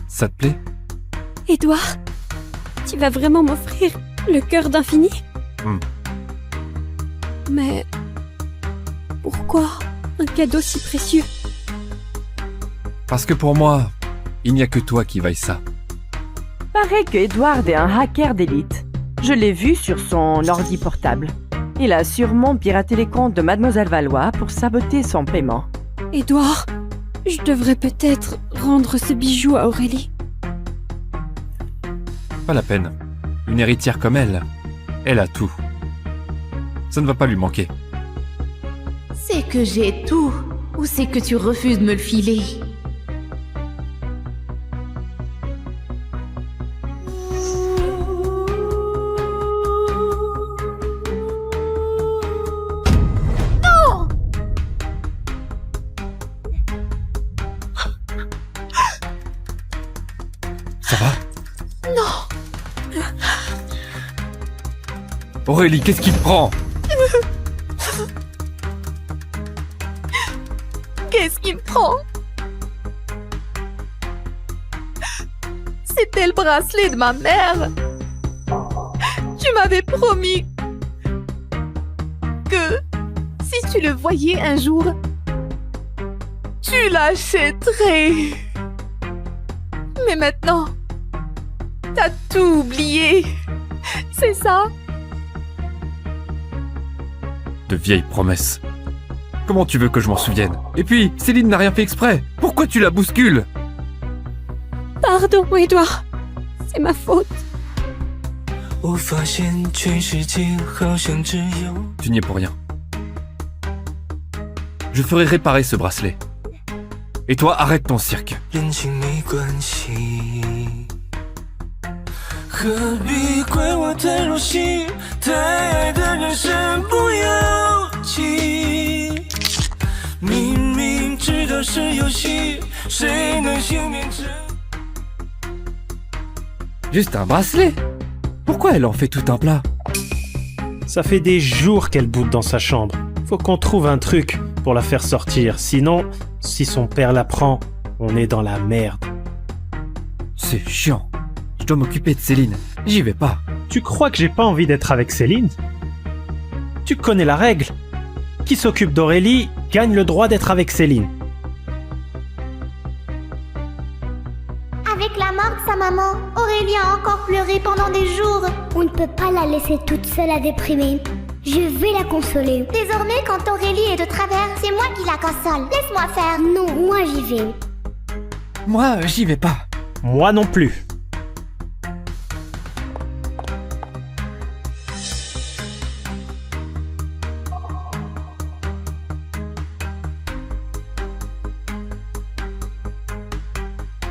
Ça te plaît? Édouard, tu vas vraiment m'offrir le cœur d'infini? Mais pourquoi un cadeau si précieux? Parce que pour moi, il n'y a que toi qui vaille ça. Paraît que Edward est un hacker d'élite. Je l'ai vu sur son ordi portable. Il a sûrement piraté les comptes de Mademoiselle Valois pour saboter son paiement. Édouard, je devrais peut-être rendre ce bijou à Aurélie. Pas la peine. Une héritière comme elle a tout. Ça ne va pas lui manquer. C'est que j'ai tout, ou c'est que tu refuses de me le filer? Non! Ça va? Non! Aurélie, qu'est-ce qui te prend? Qu'est-ce qui me prend? C'était le bracelet de ma mère. Tu m'avais promis que si tu le voyais un jour, tu l'achèterais. Mais maintenant, t'as tout oublié. C'est ça? De vieilles promesses. Comment tu veux que je m'en souvienne? Et puis, Céline n'a rien fait exprès. Pourquoi tu la bouscules? Pardon, Edouard. C'est ma faute. Tu n'y es pour rien. Je ferai réparer ce bracelet. Et toi, arrête ton cirque. Juste un bracelet? Pourquoi elle en fait tout un plat? Ça fait des jours qu'elle boude dans sa chambre. Faut qu'on trouve un truc pour la faire sortir. Sinon, si son père la prend, on est dans la merde. C'est chiant. Je dois m'occuper de Céline. J'y vais pas. Tu crois que j'ai pas envie d'être avec Céline? Tu connais la règle. Qui s'occupe d'Aurélie gagne le droit d'être avec Céline. Avec la mort de sa maman, Aurélie a encore pleuré pendant des jours. On ne peut pas la laisser toute seule à déprimer. Je vais la consoler. Désormais, quand Aurélie est de travers, c'est moi qui la console. Laisse-moi faire. Non, moi j'y vais. Moi, j'y vais pas. Moi non plus.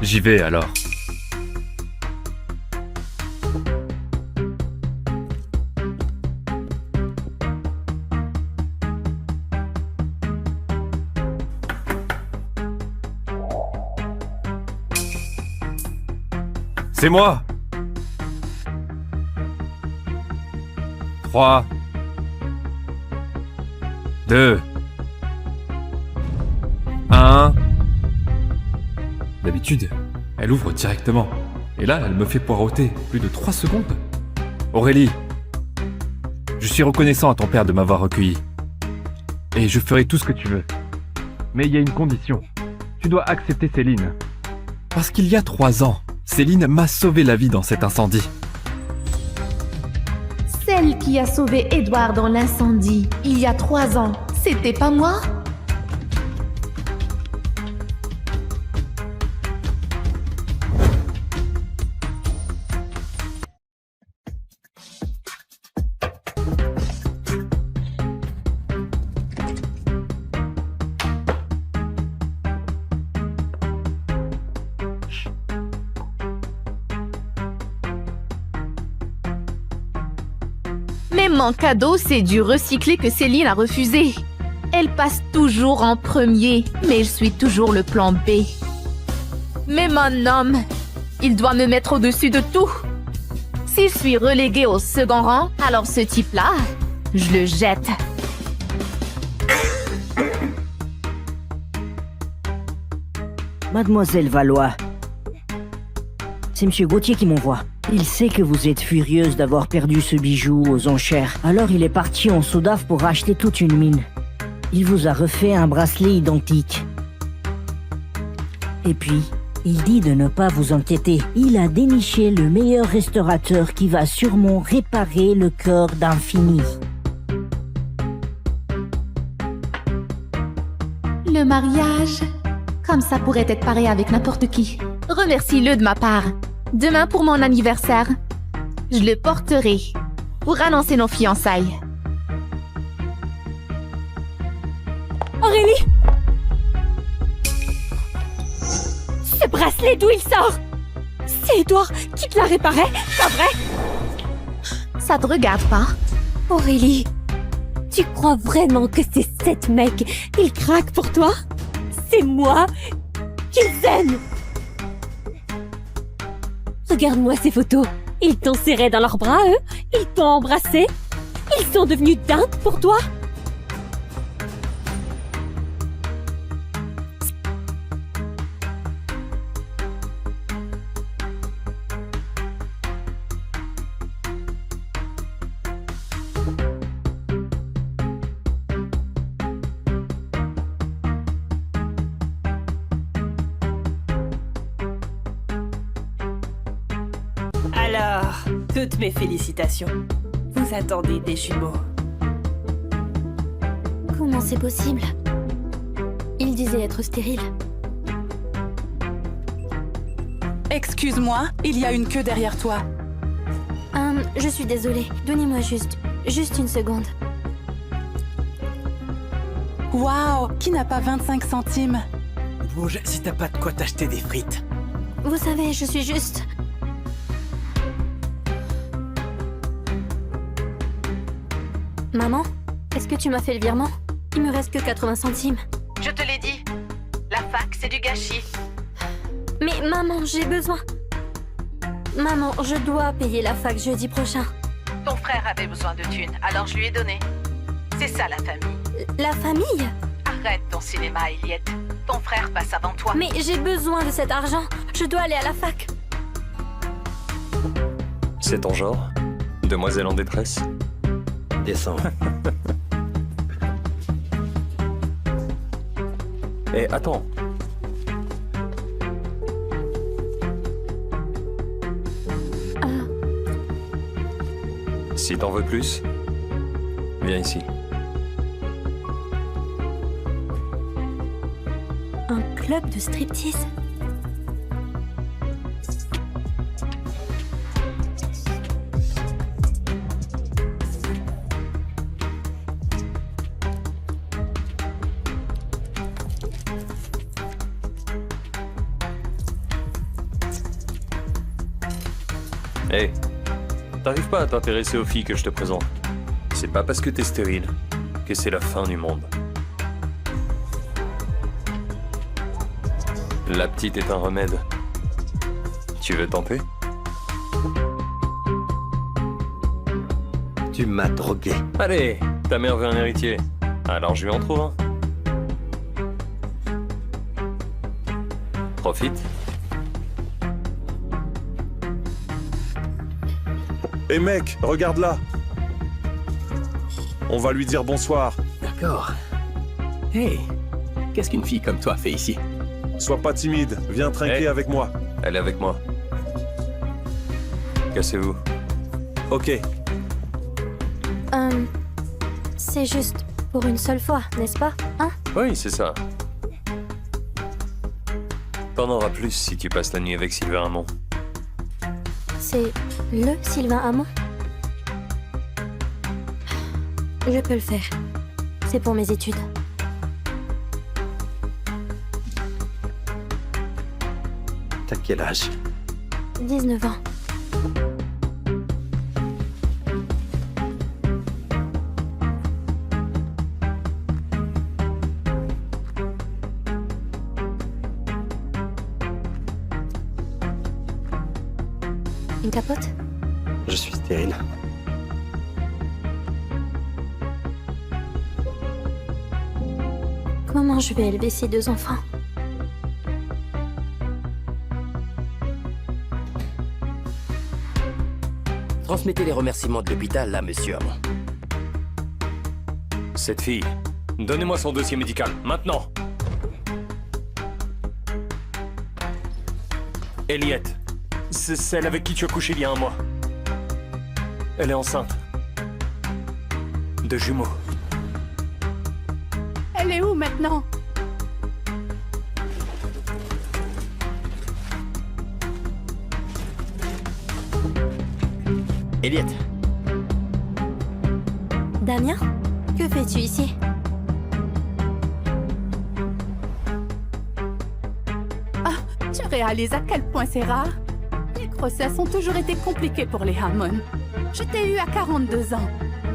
J'y vais alors. C'est moi. 3, 2, 1. D'habitude, elle ouvre directement. Et là, elle me fait poireauter plus de 3 secondes. Aurélie, je suis reconnaissant à ton père de m'avoir recueilli. Et je ferai tout ce que tu veux. Mais il y a une condition. Tu dois accepter Céline. Parce qu'il y a 3 ans, Céline m'a sauvé la vie dans cet incendie. Celle qui a sauvé Edouard dans l'incendie, il y a 3 ans, c'était pas moi? Même mon cadeau, c'est du recyclé que Céline a refusé. Elle passe toujours en premier, mais je suis toujours le plan B. Mais mon homme, il doit me mettre au-dessus de tout. Si je suis reléguée au second rang, alors ce type-là, je le jette. Mademoiselle Valois, c'est Monsieur Gauthier qui m'envoie. Il sait que vous êtes furieuse d'avoir perdu ce bijou aux enchères. Alors il est parti en Soudaf pour acheter toute une mine. Il vous a refait un bracelet identique. Et puis, il dit de ne pas vous inquiéter. Il a déniché le meilleur restaurateur qui va sûrement réparer le cœur d'Infini. Le mariage, comme ça pourrait être pareil avec n'importe qui. Remercie-le de ma part. Demain pour mon anniversaire, Je le porterai pour annoncer nos fiançailles. Aurélie! Ce bracelet, d'où il sort? C'est Edouard qui te l'a réparé, pas vrai? Ça te regarde pas? Aurélie, tu crois vraiment que c'est cette mec? Il craque pour toi? C'est moi qu'ils aiment! Regarde-moi ces photos. Ils t'ont serré dans leurs bras, eux? Ils t'ont embrassé? Ils sont devenus dingues pour toi? Alors, toutes mes félicitations. Vous attendez des jumeaux. Comment c'est possible? Il disait être stérile. Excuse-moi, il y a une queue derrière toi. Je suis désolée. Donnez-moi juste une seconde. Waouh, qui n'a pas 25 centimes? Bouge si t'as pas de quoi t'acheter des frites. Vous savez, je suis juste... Maman, est-ce que tu m'as fait le virement? Il me reste que 80 centimes. Je te l'ai dit. La fac, c'est du gâchis. Mais maman, j'ai besoin... Maman, je dois payer la fac jeudi prochain. Ton frère avait besoin de thunes, alors je lui ai donné. C'est ça la famille. La famille? Arrête ton cinéma, Eliette. Ton frère passe avant toi. Mais j'ai besoin de cet argent. Je dois aller à la fac. C'est ton genre? Demoiselle en détresse? Descends. Eh, attends. Si t'en veux plus, viens ici. Un club de striptease? Hé, t'arrives pas à t'intéresser aux filles que je te présente. C'est pas parce que t'es stérile que c'est la fin du monde. La petite est un remède. Tu veux tenter? Tu m'as drogué. Allez, ta mère veut un héritier. Alors je lui en trouve un. Profite. Hé mec, regarde là. On va lui dire bonsoir. D'accord. Hey, qu'est-ce qu'une fille comme toi fait ici? Sois pas timide, viens trinquer avec moi. Elle est avec moi. Cassez-vous. Ok. C'est juste pour une seule fois, n'est-ce pas? Hein? Oui, c'est ça. T'en auras plus si tu passes la nuit avec Sylvain Hamon. C'est le Sylvain Hamon? Je peux le faire. C'est pour mes études. T'as quel âge? 19 ans. Une capote? Je suis stérile. Comment je vais élever ces deux enfants? Transmettez les remerciements de l'hôpital, là, monsieur Hamon. Cette fille, donnez-moi son dossier médical, maintenant. Eliette, c'est celle avec qui tu as couché il y a un mois. Elle est enceinte. De jumeaux. Elle est où maintenant? Elliot. Damien, que fais-tu ici? Tu réalises à quel point c'est rare? Les grossesses ont toujours été compliquées pour les Hammond. Je t'ai eu à 42 ans.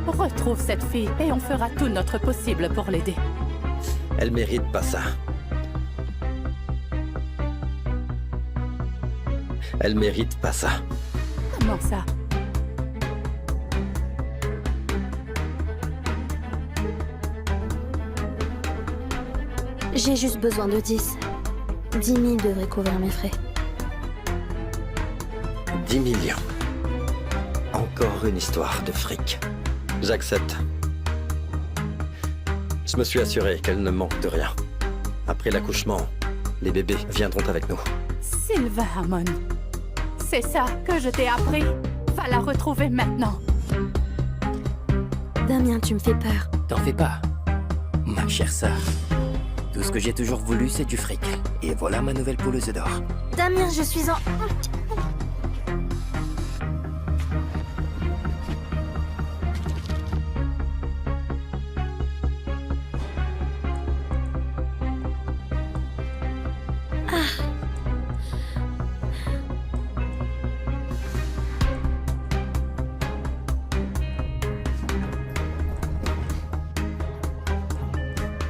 Retrouve cette fille et on fera tout notre possible pour l'aider. Elle mérite pas ça. Elle mérite pas ça. Comment ça? J'ai juste besoin de 10. 10 000 devraient couvrir mes frais. 10 millions. Encore une histoire de fric. J'accepte. Je me suis assuré qu'elle ne manque de rien. Après l'accouchement, les bébés viendront avec nous. Sylvain Hammond. C'est ça que je t'ai appris? Va la retrouver maintenant. Damien, tu me fais peur. T'en fais pas, ma chère sœur. Tout ce que j'ai toujours voulu, c'est du fric. Et voilà ma nouvelle poule aux œufs d'or. Damien, je suis en...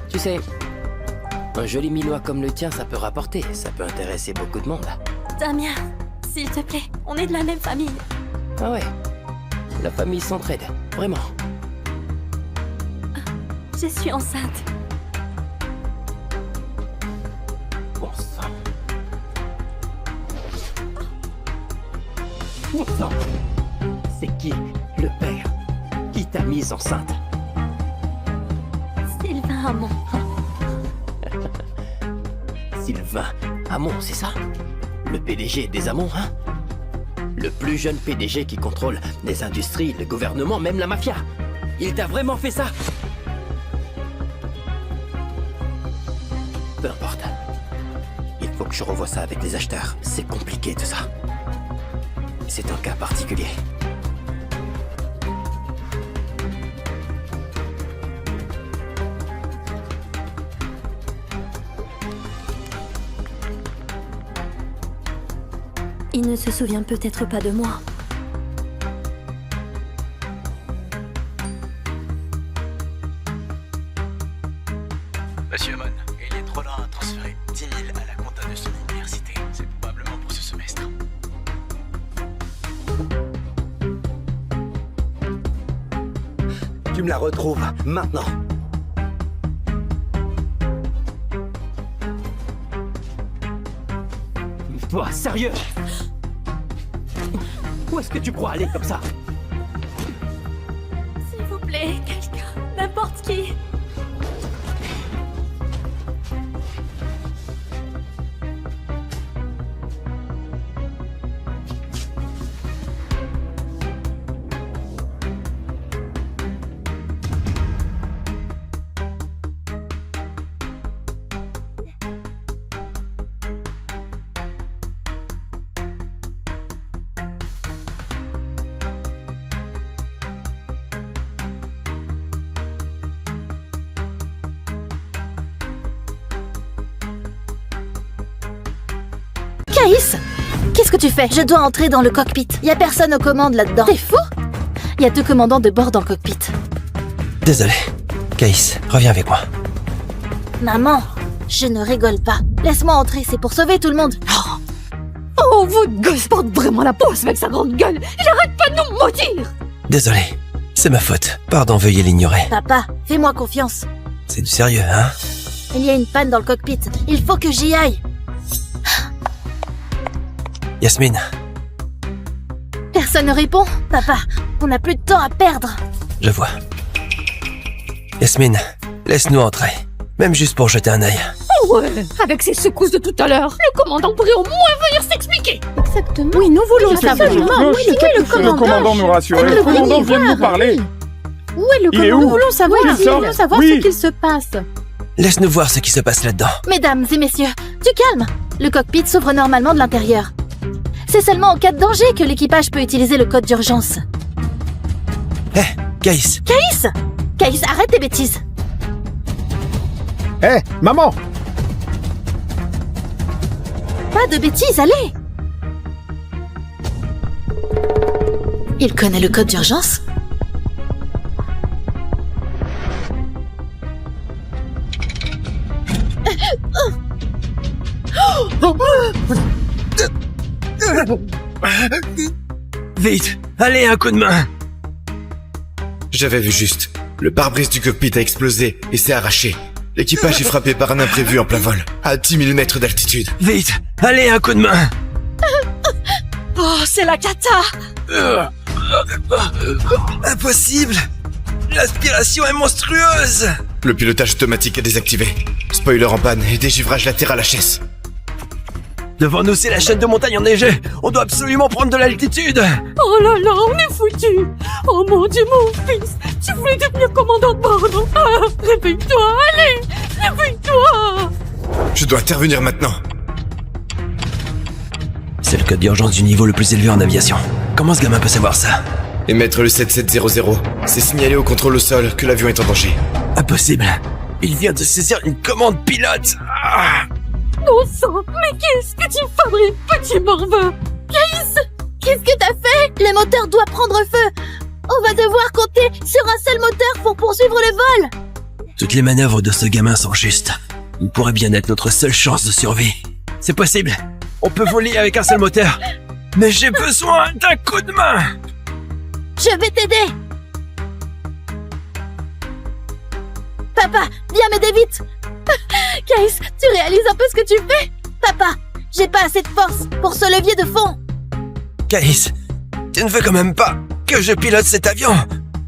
Tu sais, un joli minois comme le tien, ça peut rapporter. Ça peut intéresser beaucoup de monde. Damien, s'il te plaît, on est de la même famille. Ah ouais. La famille s'entraide, vraiment. Je suis enceinte. Bon sang. Bon sang. C'est qui le père qui t'a mise enceinte? Sylvain Hammond. Sylvain Hammond, c'est ça? Le PDG des Hammond, hein? Le plus jeune PDG qui contrôle les industries, le gouvernement, même la mafia. Il t'a vraiment fait ça? Peu importe. Il faut que je revoie ça avec les acheteurs. C'est compliqué tout ça. C'est un cas particulier. Il ne se souvient peut-être pas de moi. Monsieur Hammond, Elliot Rollin a transféré 10 000 à la compta de son université. C'est probablement pour ce semestre. Tu me la retrouves maintenant. Toi, sérieux? Où est-ce que tu crois aller comme ça? S'il vous plaît, quelqu'un, n'importe qui. Caïs, qu'est-ce que tu fais? Je dois entrer dans le cockpit. Y a personne aux commandes là-dedans. T'es fou? Y a 2 commandants de bord dans le cockpit. Désolé. Caïs, reviens avec moi. Maman, je ne rigole pas. Laisse-moi entrer, c'est pour sauver tout le monde. Oh, votre gosse porte vraiment la poisse avec sa grande gueule. Il arrête pas de nous maudire. Désolé. C'est ma faute. Pardon, veuillez l'ignorer. Papa, fais-moi confiance. C'est du sérieux, hein? Il y a une panne dans le cockpit. Il faut que j'y aille. Yasmine. Personne ne répond. Papa, on n'a plus de temps à perdre. Je vois. Yasmine, laisse-nous entrer. Même juste pour jeter un œil. Oh ouais, avec ces secousses de tout à l'heure, le commandant pourrait au moins venir s'expliquer. Exactement. Oui, nous voulons Oui, savoir. absolument. Où est le commandant nous rassurer. Le commandant vient de nous parler. Où est le Il est commandant? où? Nous voulons savoir, Qu'il sorte. nous voulons savoir Oui. ce qu'il se passe. Laisse-nous voir ce qui se passe là-dedans. Mesdames et messieurs, du calme. Le cockpit s'ouvre normalement de l'intérieur. C'est seulement en cas de danger que l'équipage peut utiliser le code d'urgence. Hé, Caïs. Caïs! Caïs, arrête tes bêtises. Hé, maman! Pas de bêtises, allez! Il connaît le code d'urgence? Vite, allez, un coup de main. J'avais vu juste. Le pare-brise du cockpit a explosé et s'est arraché. L'équipage est frappé par un imprévu en plein vol, à 10 000 mètres d'altitude. Vite, allez, un coup de main. Oh, c'est la cata! Impossible. L'aspiration est monstrueuse. Le pilotage automatique est désactivé. Spoiler en panne et dégivrage latéral HS. Devant nous, c'est la chaîne de montagne enneigée. On doit absolument prendre de l'altitude. Oh là là, on est foutus. Oh mon Dieu, mon fils, tu voulais devenir commandant de bord, non? Ah, réveille-toi, allez, réveille-toi. Je dois intervenir maintenant. C'est le code d'urgence du niveau le plus élevé en aviation. Comment ce gamin peut savoir ça? Émettre le 7700. C'est signalé au contrôle au sol que l'avion est en danger. Impossible. Il vient de saisir une commande pilote. Ah. Bon sang, mais qu'est-ce que tu fabriques, petit morveux? Caïs! Qu'est-ce que t'as fait? Le moteur doit prendre feu. On va devoir compter sur un seul moteur pour poursuivre le vol. Toutes les manœuvres de ce gamin sont justes. Il pourrait bien être notre seule chance de survie. C'est possible. On peut voler avec un seul moteur. Mais j'ai besoin d'un coup de main. Je vais t'aider. Papa, viens m'aider vite. Caïs, tu réalises un peu ce que tu fais? Papa, j'ai pas assez de force pour ce levier de fond. Caïs, tu ne veux quand même pas que je pilote cet avion?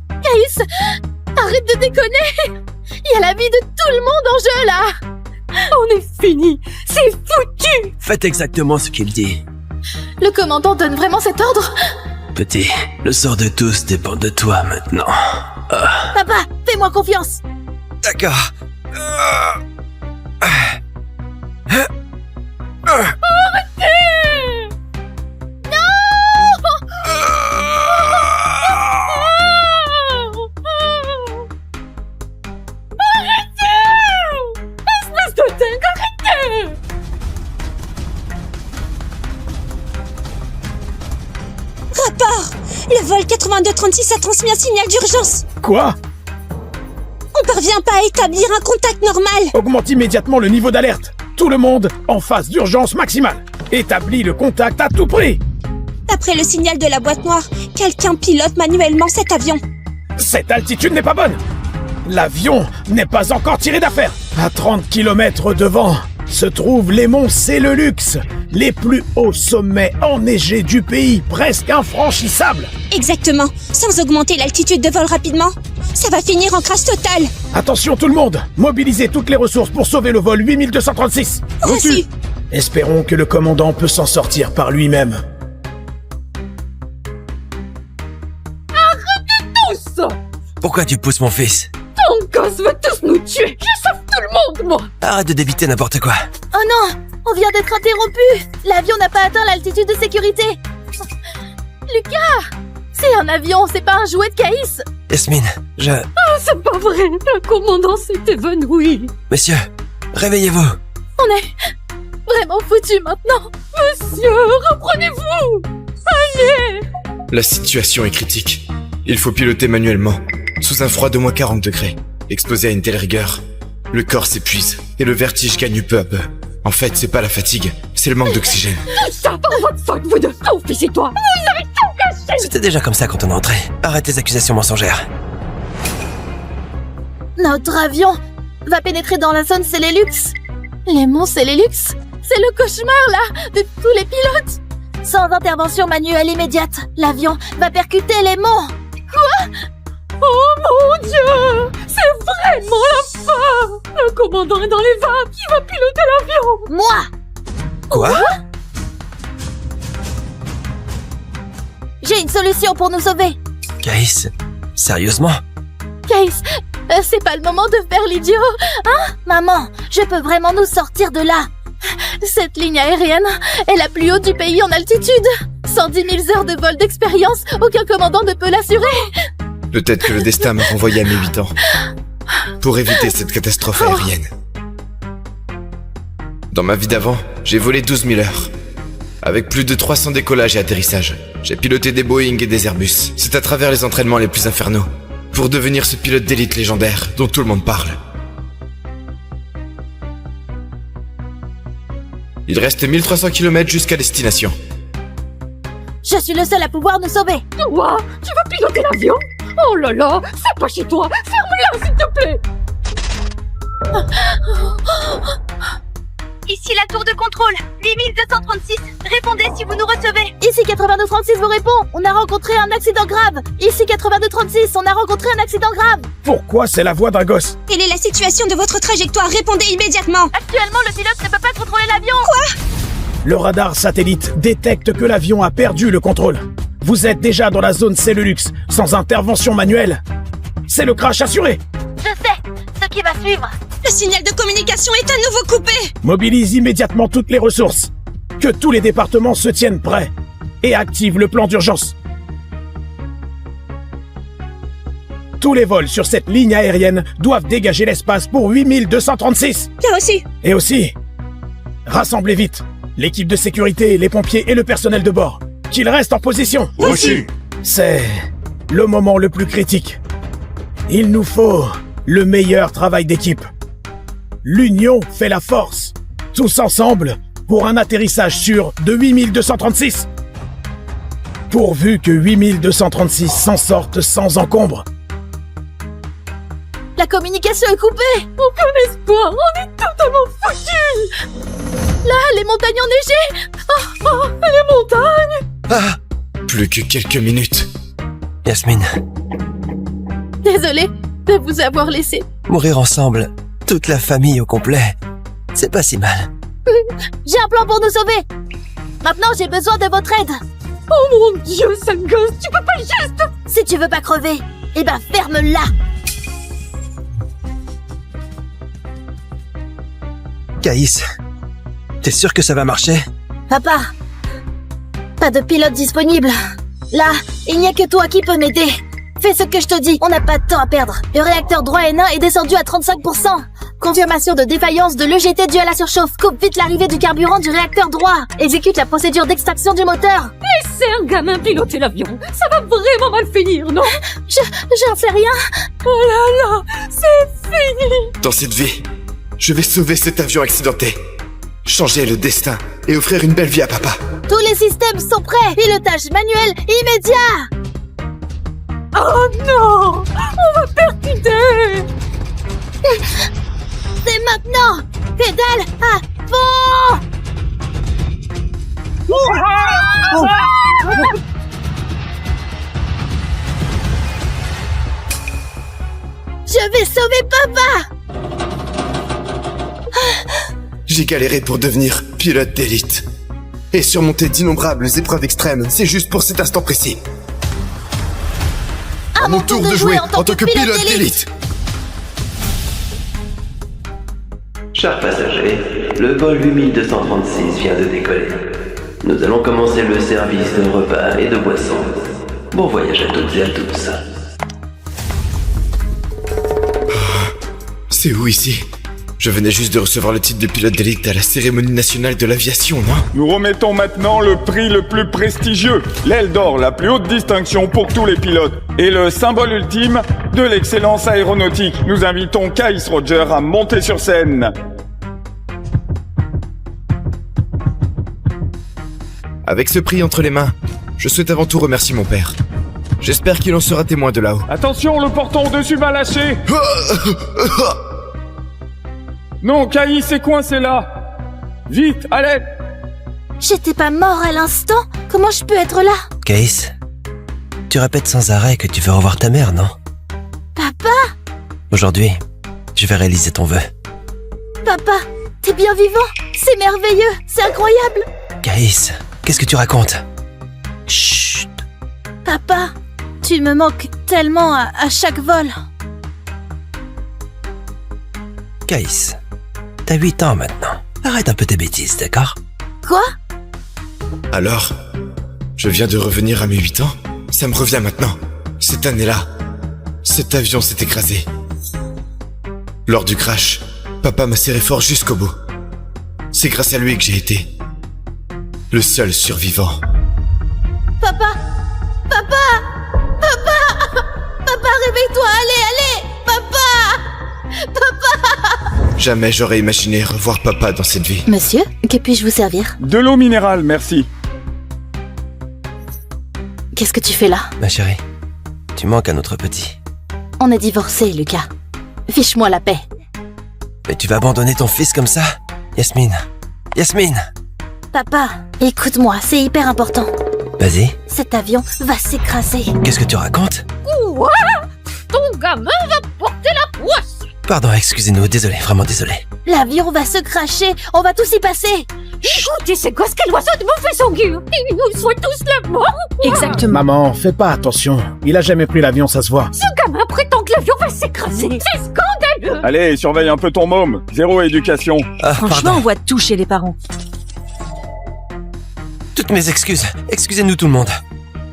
Caïs, arrête de déconner. Il y a la vie de tout le monde en jeu, là. On est fini. C'est foutu. Faites exactement ce qu'il dit. Le commandant donne vraiment cet ordre? Petit, le sort de tous dépend de toi maintenant. Ah. Papa, fais-moi confiance. D'accord. Arrêtez! Non! Arrêtez! Espèce de dingue, arrêtez! Rapport! Le vol 8236 a transmis un signal d'urgence. Quoi? On parvient pas à établir un contact normal. Augmente immédiatement le niveau d'alerte. Tout le monde en phase d'urgence maximale. Établis le contact à tout prix. D'après le signal de la boîte noire, quelqu'un pilote manuellement cet avion. Cette altitude n'est pas bonne. L'avion n'est pas encore tiré d'affaire. À 30 km devant se trouvent les monts Célelux, les plus hauts sommets enneigés du pays, presque infranchissables. Exactement. Sans augmenter l'altitude de vol rapidement, ça va finir en crash totale. Attention tout le monde, mobilisez toutes les ressources pour sauver le vol 8236. Reçu. Espérons que le commandant peut s'en sortir par lui-même. Arrêtez tous! Pourquoi tu pousses mon fils? Ton gosse veut tous nous tuer. Je sauve tout le monde, moi. Arrête de débiter n'importe quoi. Oh non! On vient d'être interrompu! L'avion n'a pas atteint l'altitude de sécurité! Lucas! C'est un avion, c'est pas un jouet de Caïs! Yasmine, Oh, c'est pas vrai! Le commandant s'est évanoui! Monsieur, réveillez-vous! On est vraiment foutus maintenant! Monsieur, reprenez-vous! Allez! La situation est critique. Il faut piloter manuellement, sous un froid de moins 40 degrés. Exposé à une telle rigueur, le corps s'épuise et le vertige gagne peu à peu. En fait, c'est pas la fatigue, c'est le manque d'oxygène. Ça pas votre faute, vous deux! Ton fils et toi! Vous avez tout gâché! C'était déjà comme ça quand on est entré. Arrête tes accusations mensongères. Notre avion va pénétrer dans la zone Célelux. Les monts Célelux? C'est le cauchemar, là, de tous les pilotes. Sans intervention manuelle immédiate, l'avion va percuter les monts. Quoi? Oh mon Dieu! C'est vraiment la fin! Le commandant est dans les vapes! Qui va piloter l'avion? Moi! Quoi? J'ai une solution pour nous sauver. Caïs, sérieusement? Caïs, c'est pas le moment de faire l'idiot. Hein? Maman, je peux vraiment nous sortir de là. Cette ligne aérienne est la plus haute du pays en altitude. 110 000 heures de vol d'expérience, aucun commandant ne peut l'assurer. Peut-être que le destin m'a renvoyé à mes 8 ans. Pour éviter cette catastrophe aérienne. Dans ma vie d'avant, j'ai volé 12 000 heures. Avec plus de 300 décollages et atterrissages. J'ai piloté des Boeing et des Airbus. C'est à travers les entraînements les plus infernaux. Pour devenir ce pilote d'élite légendaire dont tout le monde parle. Il reste 1300 km jusqu'à destination. Je suis le seul à pouvoir nous sauver. Quoi? Tu vas piloter l'avion? Oh là là, c'est pas chez toi. Ferme-la, s'il te plaît. Ici la tour de contrôle, 8236. Répondez si vous nous recevez. Ici 8236 vous répond. On a rencontré un accident grave. Ici 8236, on a rencontré un accident grave. Pourquoi c'est la voix d'un gosse? Quelle est la situation de votre trajectoire? Répondez immédiatement. Actuellement, le pilote ne peut pas contrôler l'avion. Quoi? Le radar satellite détecte que l'avion a perdu le contrôle. Vous êtes déjà dans la zone Cellulux, sans intervention manuelle. C'est le crash assuré. Je sais, ce qui va suivre. Le signal de communication est à nouveau coupé. Mobilise immédiatement toutes les ressources. Que tous les départements se tiennent prêts. Et active le plan d'urgence. Tous les vols sur cette ligne aérienne doivent dégager l'espace pour 8236. Bien reçu. Et aussi, rassemblez vite l'équipe de sécurité, les pompiers et le personnel de bord. Qu'ils restent en position. Reçu. C'est le moment le plus critique. Il nous faut le meilleur travail d'équipe. L'union fait la force. Tous ensemble pour un atterrissage sûr de 8236. Pourvu que 8236 s'en sorte sans encombre. La communication est coupée. Aucun espoir, on est totalement foutus. Là, les montagnes enneigées. Les montagnes. Ah! Plus que quelques minutes. Yasmine, Désolée de vous avoir laissé. mourir ensemble, toute la famille au complet, c'est pas si mal. J'ai un plan pour nous sauver. Maintenant, j'ai besoin de votre aide. Oh mon Dieu, sale gosse, tu peux pas juste... Si tu veux pas crever, eh ben ferme-la. Caïs, t'es sûr que ça va marcher? Papa, pas de pilote disponible. Là, il n'y a que toi qui peux m'aider. Fais ce que je te dis, on n'a pas de temps à perdre. Le réacteur droit N1 est descendu à 35%. Confirmation de défaillance de l'EGT due à la surchauffe. Coupe vite l'arrivée du carburant du réacteur droit. Exécute la procédure d'extraction du moteur. Laissez un gamin piloter l'avion. Ça va vraiment mal finir, non? J'en sais rien. Oh là là, c'est fini. Dans cette vie, je vais sauver cet avion accidenté. Changer le destin et offrir une belle vie à papa. Tous les systèmes sont prêts. Pilotage manuel immédiat. Oh non, on va percuter. C'est maintenant. Pédale à fond. Je vais sauver papa. J'ai galéré pour devenir pilote d'élite. Et surmonter d'innombrables épreuves extrêmes, c'est juste pour cet instant précis. À mon tour de jouer en tant que pilote d'élite. Chers passagers, le vol 8236 vient de décoller. Nous allons commencer le service de repas et de boissons. Bon voyage à toutes et à tous. C'est où ici? Je venais juste de recevoir le titre de pilote d'élite à la cérémonie nationale de l'aviation, non? Nous remettons maintenant le prix le plus prestigieux, l'aile d'or, la plus haute distinction pour tous les pilotes, et le symbole ultime de l'excellence aéronautique. Nous invitons Caïs Roger à monter sur scène. Avec ce prix entre les mains, je souhaite avant tout remercier mon père. J'espère qu'il en sera témoin de là-haut. Attention, le portant au-dessus va lâcher. Non, Caïs est coincé là. Vite, allez. J'étais pas mort à l'instant. Comment je peux être là? Caïs, tu répètes sans arrêt que tu veux revoir ta mère, non? Papa? Aujourd'hui, je vais réaliser ton vœu. Papa, t'es bien vivant? C'est merveilleux, c'est incroyable. Caïs, qu'est-ce que tu racontes? Chut. Papa, tu me manques tellement à chaque vol. Caïs, t'as 8 ans maintenant. Arrête un peu tes bêtises, d'accord? Quoi? Alors, je viens de revenir à mes 8 ans? Ça me revient maintenant. Cette année-là, Cet avion s'est écrasé. Lors du crash, papa m'a serré fort jusqu'au bout. C'est grâce à lui que j'ai été le seul survivant. Papa! Papa! Papa! Papa, réveille-toi! Allez! Papa! Papa! Jamais j'aurais imaginé revoir papa dans cette vie. Monsieur, que puis-je vous servir? De l'eau minérale, merci. Qu'est-ce que tu fais là? Ma chérie, tu manques à notre petit. On est divorcés, Lucas. Fiche-moi la paix. Mais tu vas abandonner ton fils comme ça? Yasmine! Yasmine! Papa, écoute-moi, c'est hyper important. Vas-y. Cet avion va s'écraser. Qu'est-ce que tu racontes? Quoi? Ton gamin va porter la poisse! Pardon, excusez-nous, désolé, vraiment désolé. L'avion va se cracher, on va tous y passer. Écoutez, c'est quoi ce qu'elle doit de mauvais augure? Ils nous souhaitent tous la mort. Exactement. Maman, fais pas attention. Il a jamais pris l'avion, ça se voit. Ce gamin prétend que l'avion va s'écraser. C'est scandaleux. Allez, surveille un peu ton môme. Zéro éducation. Franchement, on voit tout chez les parents. Toutes mes excuses. Excusez-nous tout le monde.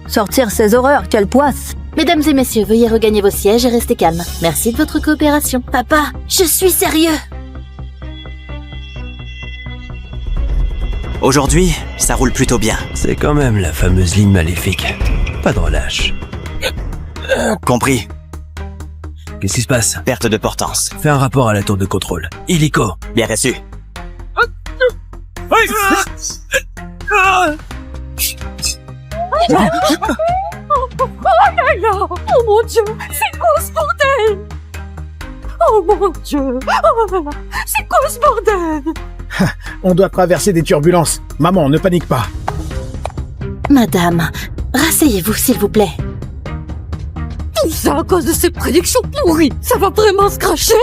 Sortir ces horreurs, quelle poisse. Mesdames et messieurs, veuillez regagner vos sièges et rester calmes. Merci de votre coopération. Papa, je suis sérieux. Aujourd'hui, ça roule plutôt bien. C'est quand même la fameuse ligne maléfique. Pas de relâche. Compris. Qu'est-ce qui se passe? Perte de portance. Fais un rapport à la tour de contrôle. Illico. Bien reçu. Oh là là! Oh mon Dieu! C'est quoi ce bordel? Oh mon Dieu! Oh, c'est quoi ce bordel? On doit traverser des turbulences. Maman, ne panique pas. Madame, rasseyez-vous s'il vous plaît. Tout ça à cause de ces prédictions pourries! Ça va vraiment se cracher?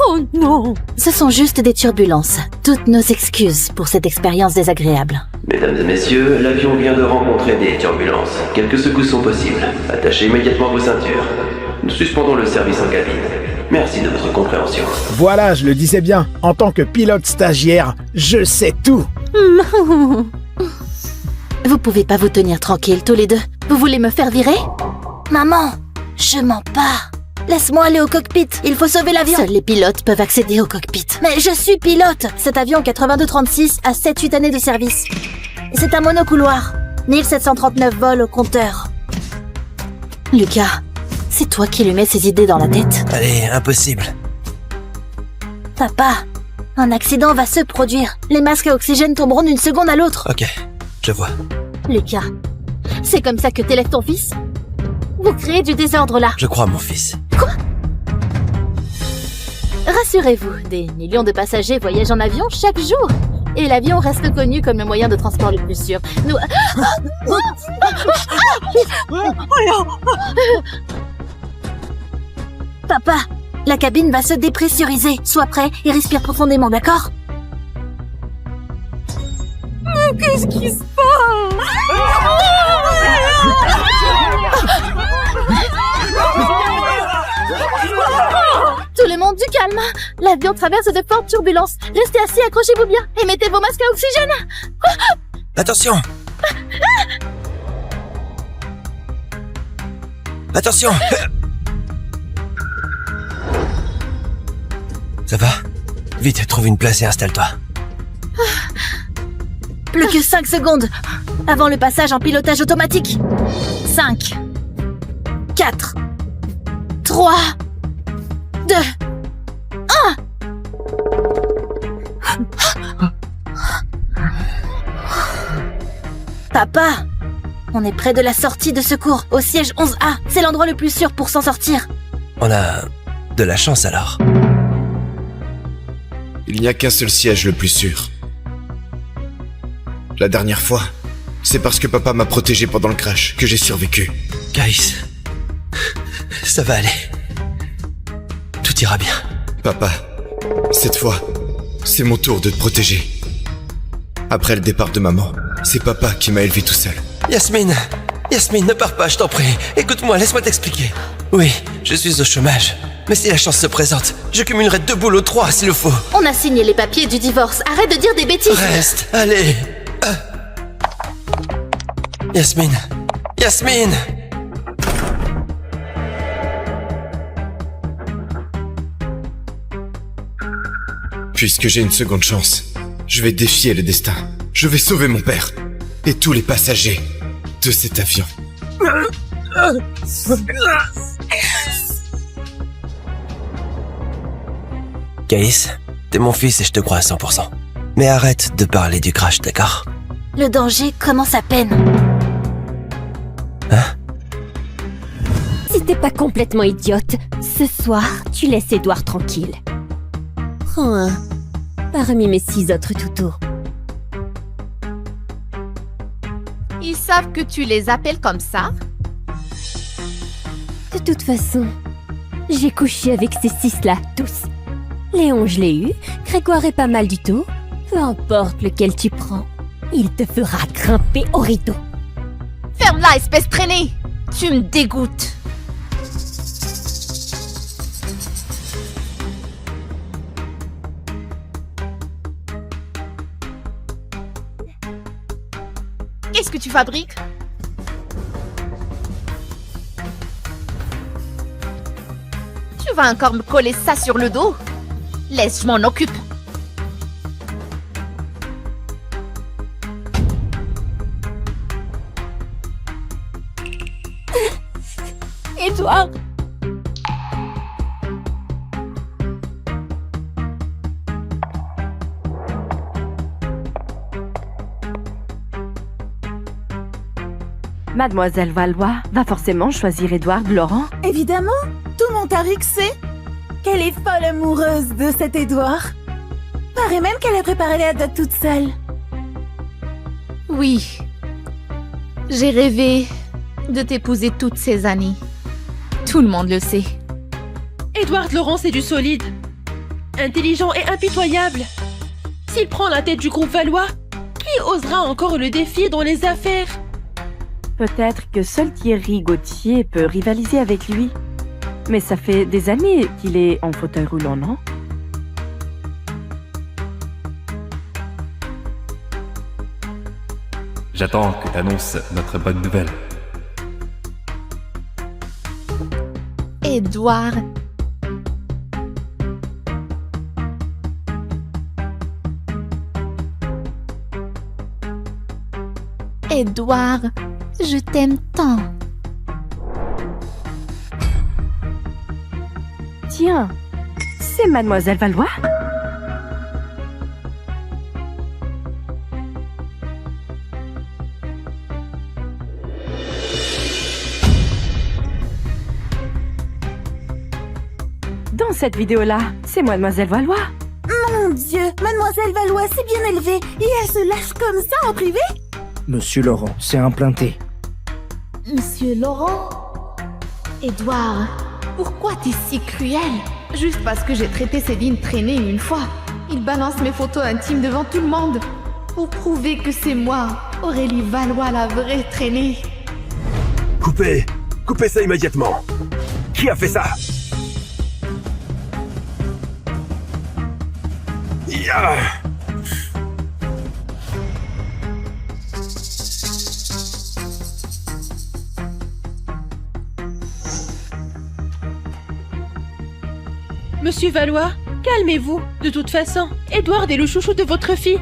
Oh non! Ce sont juste des turbulences. Toutes nos excuses pour cette expérience désagréable. Mesdames et messieurs, l'avion vient de rencontrer des turbulences. Quelques secousses sont possibles. Attachez immédiatement vos ceintures. Nous suspendons le service en cabine. Merci de votre compréhension. Voilà, je le disais bien. En tant que pilote stagiaire, je sais tout. Vous pouvez pas vous tenir tranquille tous les deux. Vous voulez me faire virer? Maman, je mens pas. Laisse-moi aller au cockpit. Il faut sauver l'avion. Seuls les pilotes peuvent accéder au cockpit. Mais je suis pilote. Cet avion 8236 a 7-8 années de service. C'est un monocouloir. 1739 vols au compteur. Lucas, c'est toi qui lui mets ces idées dans la tête. Allez, impossible. Papa, un accident va se produire. Les masques à oxygène tomberont d'une seconde à l'autre. Ok, je vois. Lucas, c'est comme ça que t'élèves ton fils? Vous créez du désordre là. Je crois à mon fils. Quoi? Rassurez-vous, des millions de passagers voyagent en avion chaque jour. Et l'avion reste connu comme le moyen de transport le plus sûr. Nous... Papa, la cabine va se dépressuriser. Sois prêt et respire profondément, d'accord? Mais qu'est-ce qui se passe? Tout le monde, du calme. L'avion traverse de fortes turbulences. Restez assis, accrochez-vous bien et mettez vos masques à oxygène. Attention! Attention! Ça va? Vite, trouve une place et installe-toi. Plus que 5 secondes avant le passage en pilotage automatique. 5, 4, 3, 2, 1. Papa, on est près de la sortie de secours, au siège 11A. C'est l'endroit le plus sûr pour s'en sortir. On a de la chance alors. Il n'y a qu'un seul siège le plus sûr. La dernière fois, c'est parce que papa m'a protégé pendant le crash que j'ai survécu. Kais, ça va aller. Tout ira bien. Papa, cette fois, c'est mon tour de te protéger. Après le départ de maman, c'est papa qui m'a élevé tout seul. Yasmine, Yasmine, ne pars pas, je t'en prie. Écoute-moi, laisse-moi t'expliquer. Oui, je suis au chômage. Mais si la chance se présente, je cumulerai 2 boulots, 3 s'il le faut. On a signé les papiers du divorce. Arrête de dire des bêtises. Reste, allez. Yasmine, Yasmine. Puisque j'ai une seconde chance, je vais défier le destin. Je vais sauver mon père et tous les passagers de cet avion. Calice, t'es mon fils et je te crois à 100%. Mais arrête de parler du crash, d'accord? Le danger commence à peine. Hein? Si t'es pas complètement idiote, ce soir, tu laisses Edward tranquille. Prends un parmi mes 6 autres toutous. Ils savent que tu les appelles comme ça? De toute façon, j'ai couché avec ces 6-là, tous. Léon, je l'ai eu, Grégoire est pas mal du tout. Peu importe lequel tu prends, il te fera grimper au rideau. Ferme-la, espèce traînée! Tu me dégoûtes! Qu'est-ce que tu fabriques? Tu vas encore me coller ça sur le dos? Laisse, je m'en occupe. Edward! Mademoiselle Valois va forcément choisir Edward Laurent. Évidemment, tout Montarix sait qu'elle est folle amoureuse de cet Edouard. Paraît même qu'elle a préparé la dot toute seule. Oui. J'ai rêvé de t'épouser toutes ces années. Tout le monde le sait. Edward Laurent, c'est du solide. Intelligent et impitoyable. S'il prend la tête du groupe Valois, qui osera encore le défier dans les affaires? Peut-être que seul Thierry Gauthier peut rivaliser avec lui. Mais ça fait des années qu'il est en fauteuil roulant, non? J'attends que t'annonces notre bonne nouvelle. Edouard. Edouard, je t'aime tant. Tiens, c'est Mademoiselle Valois? Dans cette vidéo-là, c'est Mademoiselle Valois. Mon Dieu, Mademoiselle Valois s'est bien élevée et elle se lâche comme ça en privé? Monsieur Laurent, c'est implanté. Monsieur Laurent? Edouard, Pourquoi t'es si cruel? Juste parce que j'ai traité Céline traînée une fois. Il balance mes photos intimes devant tout le monde. Pour prouver que c'est moi, Aurélie Valois, la vraie traînée. Coupez! Coupez ça immédiatement! Qui a fait ça? Ya! Monsieur Valois, calmez-vous. De toute façon, Edward est le chouchou de votre fille.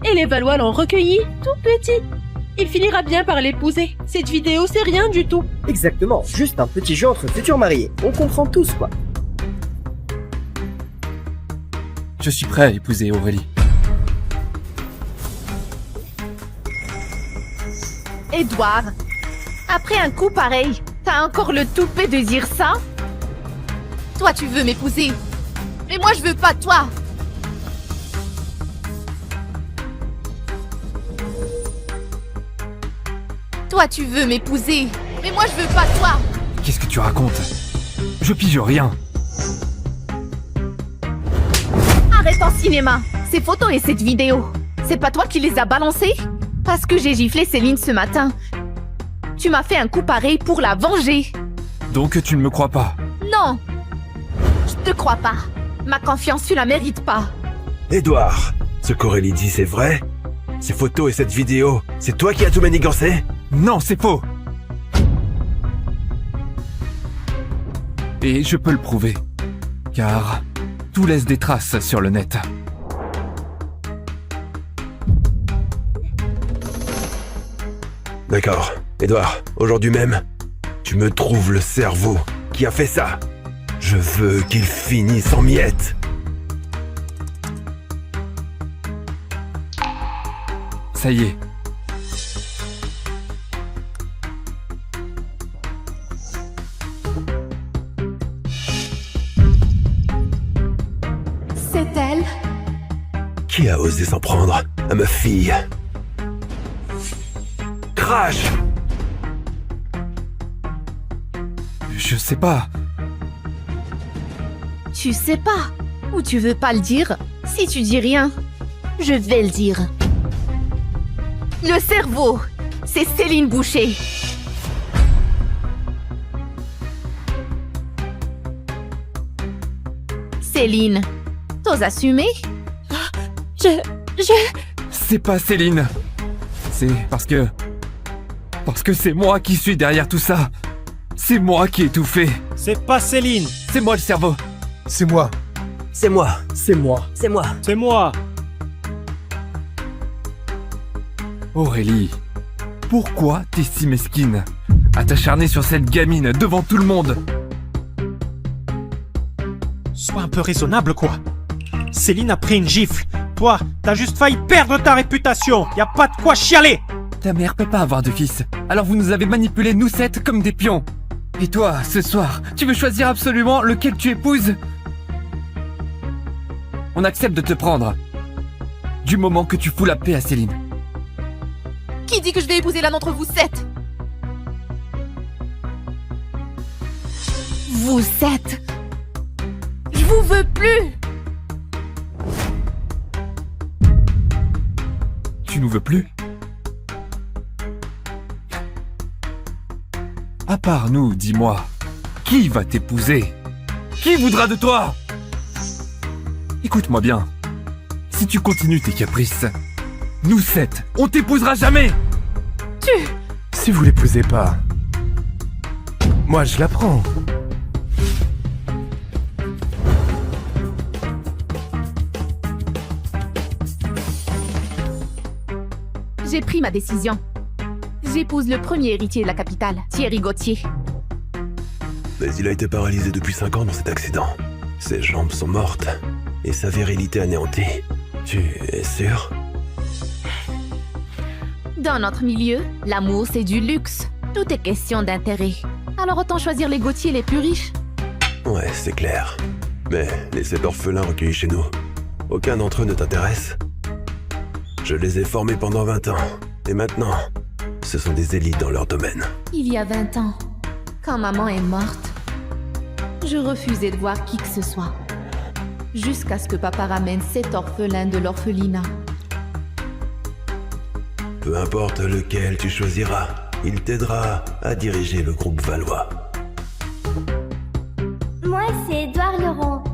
Et les Valois l'ont recueilli tout petit. Il finira bien par l'épouser. Cette vidéo, c'est rien du tout. Exactement, juste un petit jeu entre futurs mariés. On comprend tous, quoi. Je suis prêt à épouser Aurélie. Edouard, après un coup pareil, t'as encore le toupet de dire ça? Toi, tu veux m'épouser. Mais moi, je veux pas toi. Toi, tu veux m'épouser. Mais moi, je veux pas toi. Qu'est-ce que tu racontes? Je pige rien. Arrête en cinéma. Ces photos et cette vidéo, c'est pas toi qui les as balancées? Parce que j'ai giflé Céline ce matin. Tu m'as fait un coup pareil pour la venger. Donc tu ne me crois pas? Non. Je te crois pas. Ma confiance, tu la mérites pas. Edouard, ce qu'Aurélie dit, c'est vrai? Ces photos et cette vidéo, c'est toi qui as tout manigancé? Non, c'est faux! Et je peux le prouver. Car tout laisse des traces sur le net. D'accord. Edouard, aujourd'hui même, tu me trouves le cerveau qui a fait ça. Je veux qu'il finisse en miettes. Ça y est. C'est elle? Qui a osé s'en prendre à ma fille? Crash! Je sais pas. Tu sais pas? Ou tu veux pas le dire? Si tu dis rien, je vais le dire. Le cerveau, c'est Céline Boucher. Céline, t'oses assumer? C'est pas Céline. C'est parce que c'est moi qui suis derrière tout ça. C'est moi qui ai tout fait. C'est pas Céline. C'est moi le cerveau. C'est moi. C'est moi. C'est moi. C'est moi. C'est moi. Aurélie, pourquoi t'es si mesquine à t'acharner sur cette gamine devant tout le monde? Sois un peu raisonnable, quoi. Céline a pris une gifle. Toi, t'as juste failli perdre ta réputation. Y a pas de quoi chialer. Ta mère peut pas avoir de fils. Alors vous nous avez manipulés, nous 7, comme des pions. Et toi, ce soir, tu veux choisir absolument lequel tu épouses? On accepte de te prendre. Du moment que tu fous la paix à Céline. Qui dit que je vais épouser l'un d'entre vous 7? Vous 7? Je vous veux plus! Tu nous veux plus? À part nous, dis-moi, qui va t'épouser? Qui voudra de toi? Écoute-moi bien. Si tu continues tes caprices, nous 7, on t'épousera jamais! Si vous l'épousez pas, moi je la prends. J'ai pris ma décision. J'épouse le premier héritier de la capitale, Thierry Gauthier. Mais il a été paralysé depuis 5 ans dans cet accident. Ses jambes sont mortes et sa virilité anéantie. Tu es sûr? Dans notre milieu, l'amour c'est du luxe. Tout est question d'intérêt. Alors autant choisir les Gauthier les plus riches. Ouais, c'est clair. Mais les 7 orphelins recueillis chez nous, aucun d'entre eux ne t'intéresse? Je les ai formés pendant 20 ans. Et maintenant, ce sont des élites dans leur domaine. Il y a 20 ans, quand maman est morte, je refusais de voir qui que ce soit. Jusqu'à ce que papa ramène 7 orphelins de l'orphelinat. Peu importe lequel tu choisiras, il t'aidera à diriger le groupe Valois. Moi, c'est Edouard Laurent.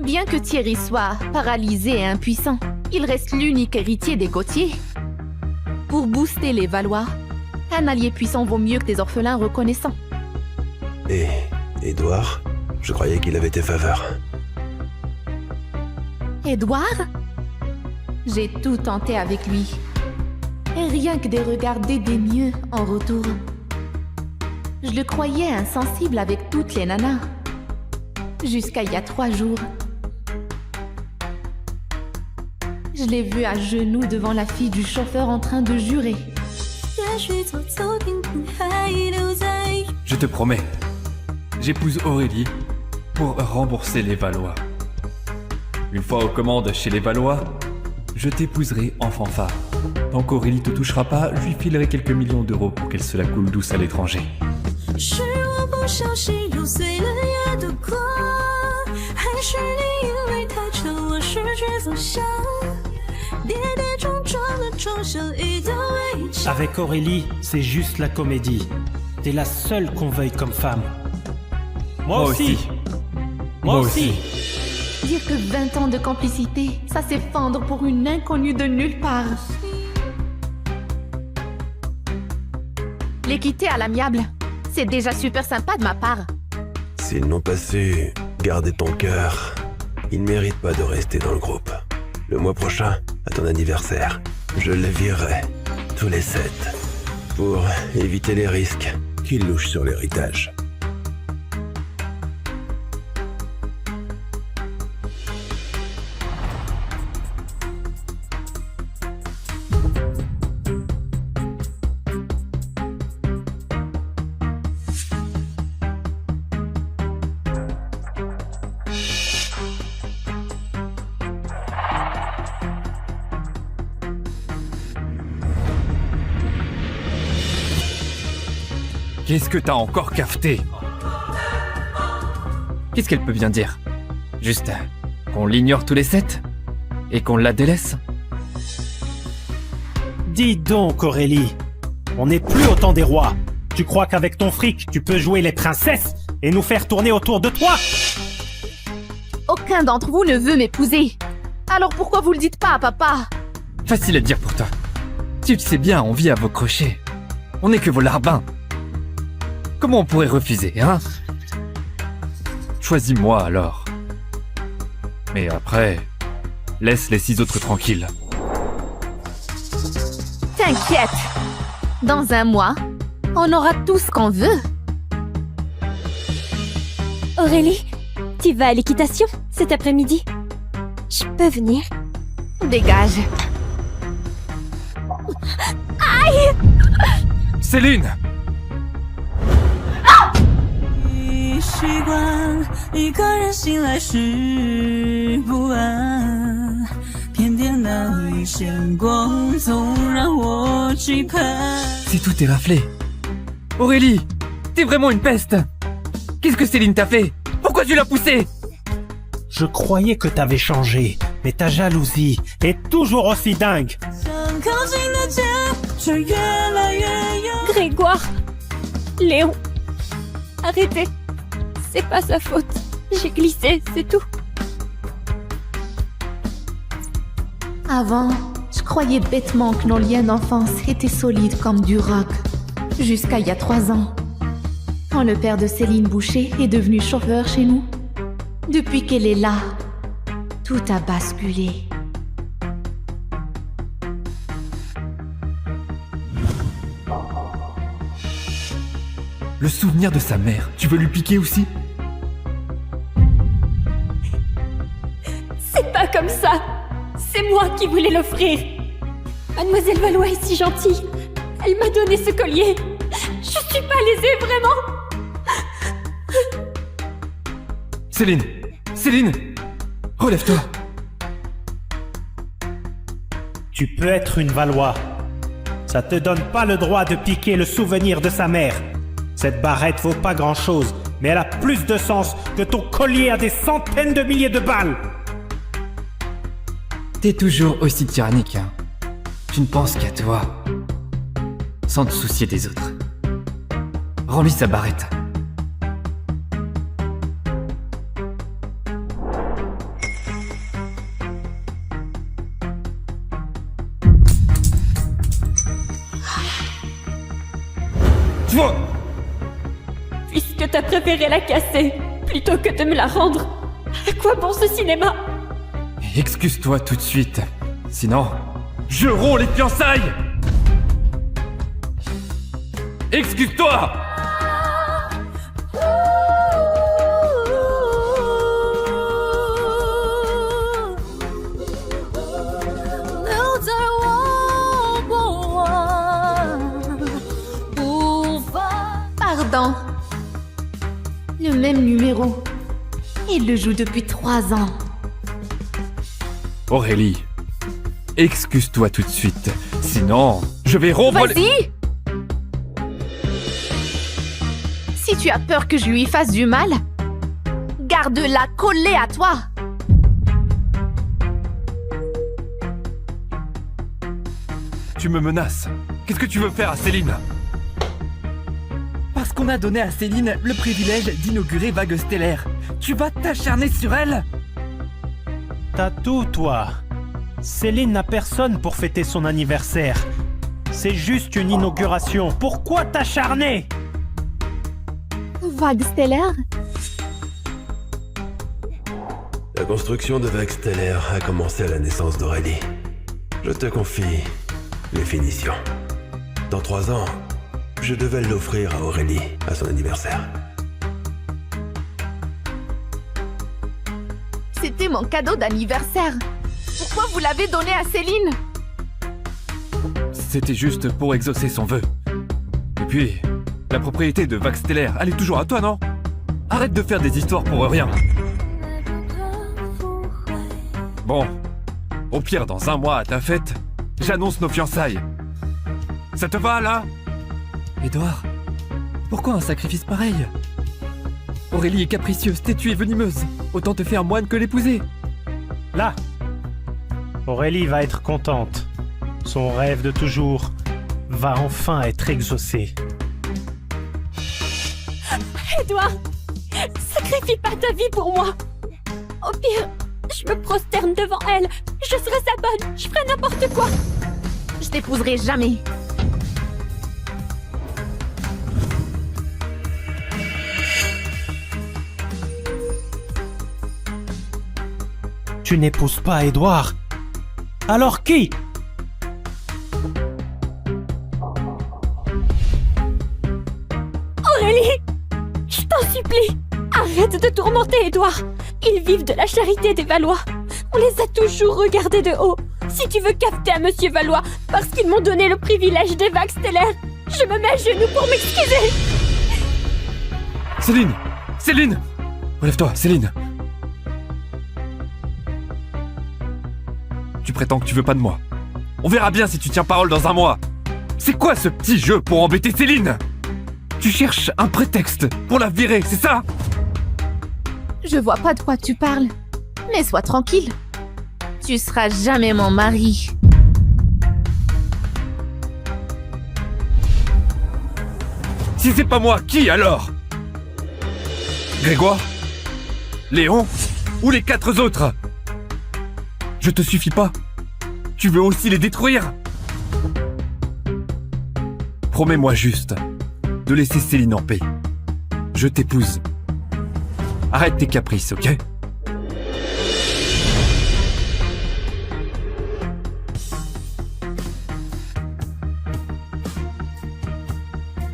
Bien que Thierry soit paralysé et impuissant, il reste l'unique héritier des Gauthier. Pour booster les Valois, un allié puissant vaut mieux que des orphelins reconnaissants. Et Edouard, je croyais qu'il avait tes faveurs. Edouard? J'ai tout tenté avec lui. Et rien que des regards dédaigneux en retour. Je le croyais insensible avec toutes les nanas. Jusqu'à il y a 3 jours. Je l'ai vu à genoux devant la fille du chauffeur en train de jurer. Je te promets, j'épouse Aurélie pour rembourser les Valois. Une fois aux commandes chez les Valois, je t'épouserai en fanfare. Tant qu'Aurélie te touchera pas, je lui filerai quelques millions d'euros pour qu'elle se la coule douce à l'étranger. Avec Aurélie, c'est juste la comédie. T'es la seule qu'on veuille comme femme. Moi aussi. Moi aussi. Dire que 20 ans de complicité, ça s'effondre pour une inconnue de nulle part. Les quitter à l'amiable, c'est déjà super sympa de ma part. S'ils n'ont pas su garder ton cœur, il ne mérite pas de rester dans le groupe. Le mois prochain, à ton anniversaire, je les virerai, tous les 7, pour éviter les risques qu'ils louchent sur l'héritage. Qu'est-ce que t'as encore cafeté? Qu'est-ce qu'elle peut bien dire? Juste qu'on l'ignore tous les 7? Et qu'on la délaisse? Dis donc, Aurélie, on n'est plus au temps des rois. Tu crois qu'avec ton fric, tu peux jouer les princesses et nous faire tourner autour de toi? Aucun d'entre vous ne veut m'épouser. Alors pourquoi vous le dites pas à papa? Facile à dire pour toi. Tu le sais bien, on vit à vos crochets. On n'est que vos larbins. Comment on pourrait refuser, hein? Choisis-moi alors. Mais après, laisse les 6 autres tranquilles. T'inquiète. Dans un mois, on aura tout ce qu'on veut. Aurélie, tu vas à l'équitation cet après-midi? Je peux venir? Dégage. Aïe! Céline! 习惯一个人醒来时不安，偏偏那一线光总让我期盼。 C'est tout est raflé. Aurélie, t'es vraiment une peste. Qu'est-ce que Céline t'a fait? Pourquoi tu l'as poussée? Je croyais que t'avais changé, mais ta jalousie est toujours aussi dingue. Grégoire, Léon, arrêtez. C'est pas sa faute. J'ai glissé, c'est tout. Avant, je croyais bêtement que nos liens d'enfance étaient solides comme du roc. Jusqu'à il y a 3 ans. Quand le père de Céline Boucher est devenu chauffeur chez nous. Depuis qu'elle est là, tout a basculé. Le souvenir de sa mère, tu veux lui piquer aussi? C'est pas comme ça. C'est moi qui voulais l'offrir. Mademoiselle Valois est si gentille. Elle m'a donné ce collier. Je suis pas lésée, vraiment. Céline! Céline! Relève-toi! Tu peux être une Valois. Ça te donne pas le droit de piquer le souvenir de sa mère. Cette barrette vaut pas grand-chose, mais elle a plus de sens que ton collier à des centaines de milliers de balles. T'es toujours aussi tyrannique, hein. Tu ne penses qu'à toi, sans te soucier des autres. Rends-lui sa barrette. Puisque t'as préféré la casser, plutôt que de me la rendre, à quoi bon ce cinéma? Excuse-toi tout de suite, sinon, je romps les fiançailles! Excuse-toi! Pardon. Le même numéro. Il le joue depuis 3 ans. Aurélie, excuse-toi tout de suite, sinon, je vais rompre les... Vas-y! Si tu as peur que je lui fasse du mal, garde-la collée à toi. Tu me menaces. Qu'est-ce que tu veux faire à Céline? Parce qu'on a donné à Céline le privilège d'inaugurer Vague Stellaire. Tu vas t'acharner sur elle? T'as tout, toi. Céline n'a personne pour fêter son anniversaire. C'est juste une inauguration. Pourquoi t'acharner? Vague Stellaire? La construction de Vague Stellaire a commencé à la naissance d'Aurélie. Je te confie les finitions. Dans 3 ans, je devais l'offrir à Aurélie à son anniversaire. C'était mon cadeau d'anniversaire. Pourquoi vous l'avez donné à Céline? C'était juste pour exaucer son vœu. Et puis, la propriété de Vague Stellaire, elle est toujours à toi, non? Arrête de faire des histoires pour rien. Bon, au pire, dans 1 mois à ta fête, j'annonce nos fiançailles. Ça te va, là? Édouard, pourquoi un sacrifice pareil? Aurélie est capricieuse, têtue et venimeuse. Autant te faire moine que l'épouser. Là, Aurélie va être contente. Son rêve de toujours va enfin être exaucé. Édouard, sacrifie pas ta vie pour moi. Au pire, je me prosterne devant elle. Je serai sa bonne. Je ferai n'importe quoi. Je t'épouserai jamais. Tu n'épouses pas Édouard. Alors qui? Aurélie, je t'en supplie, arrête de tourmenter Édouard. Ils vivent de la charité des Valois. On les a toujours regardés de haut. Si tu veux capter à Monsieur Valois parce qu'ils m'ont donné le privilège des Vagues Stellaires, je me mets à genoux pour m'excuser. Céline! Céline! Relève-toi, Céline! Tu prétends que tu veux pas de moi. On verra bien si tu tiens parole dans 1 mois. C'est quoi ce petit jeu pour embêter Céline? Tu cherches un prétexte pour la virer, c'est ça? Je vois pas de quoi tu parles. Mais sois tranquille. Tu seras jamais mon mari. Si c'est pas moi, qui alors? Grégoire? Léon? Ou les 4 autres? Je te suffis pas. Tu veux aussi les détruire? Promets-moi juste de laisser Céline en paix. Je t'épouse. Arrête tes caprices, ok?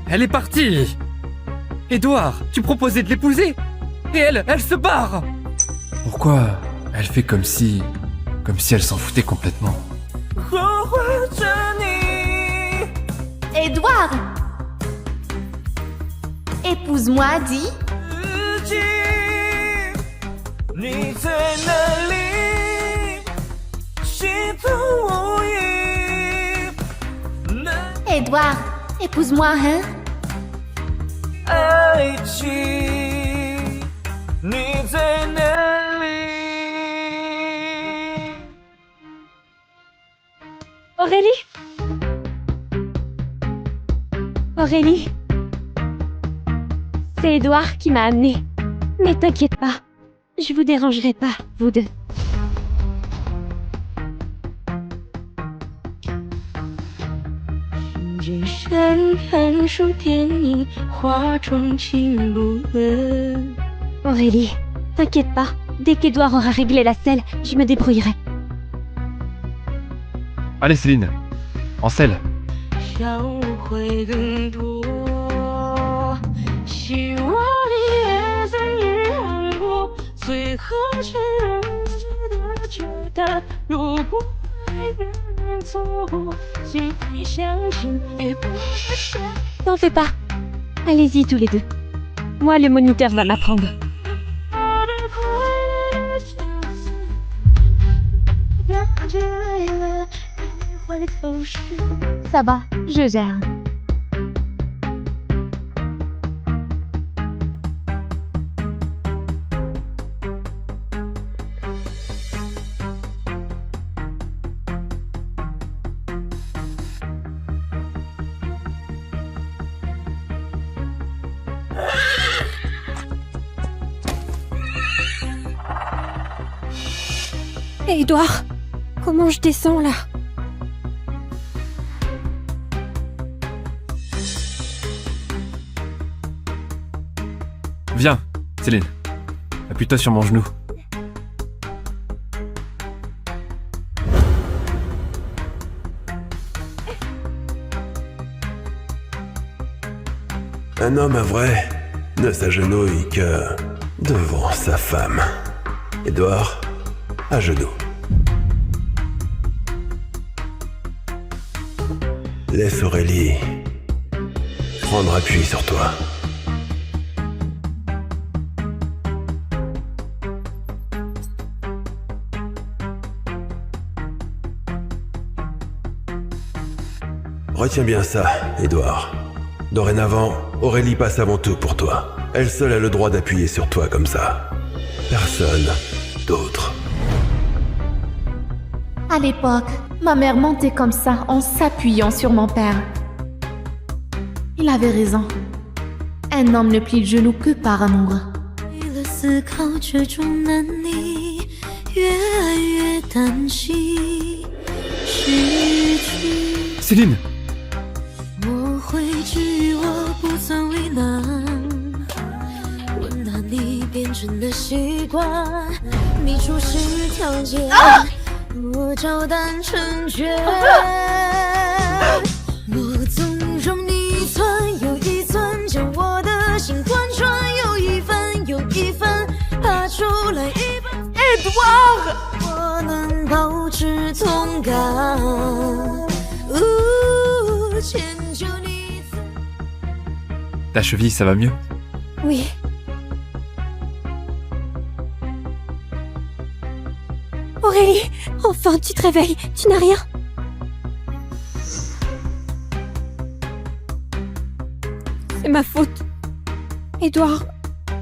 Elle est partie! Édouard, tu proposais de l'épouser? Et elle se barre! Pourquoi elle fait comme si elle s'en foutait complètement? Édouard! Épouse-moi, dis. Édouard, épouse-moi, hein? Aurélie? Aurélie? C'est Édouard qui m'a amenée. Mais t'inquiète pas, je vous dérangerai pas, vous deux. Aurélie, t'inquiète pas, dès qu'Édouard aura réglé la selle, je me débrouillerai. Allez Céline, en selle. T'en fais pas. Allez-y tous les deux. Moi, le moniteur va m'apprendre. Ça va, je gère. Hé, Édouard, comment je descends là? Viens, Céline. Appuie-toi sur mon genou. Un homme vrai ne s'agenouille que devant sa femme. Édouard, à genoux. Laisse Aurélie prendre appui sur toi. Retiens bien ça, Édouard. Dorénavant, Aurélie passe avant tout pour toi. Elle seule a le droit d'appuyer sur toi comme ça. Personne d'autre. À l'époque, ma mère mentait comme ça en s'appuyant sur mon père. Il avait raison. Un homme ne plie le genou que par amour. Céline! 我回去，我不曾为难，问答你变成了习惯，你出示条件，我照单成全，我纵容你寸又一寸，将我的心贯穿，有一分又一分，爬出来一半。Edouard， 我能保持同感。Ta cheville, ça va mieux? Oui. Aurélie, enfin tu te réveilles, tu n'as rien. C'est ma faute. Édouard,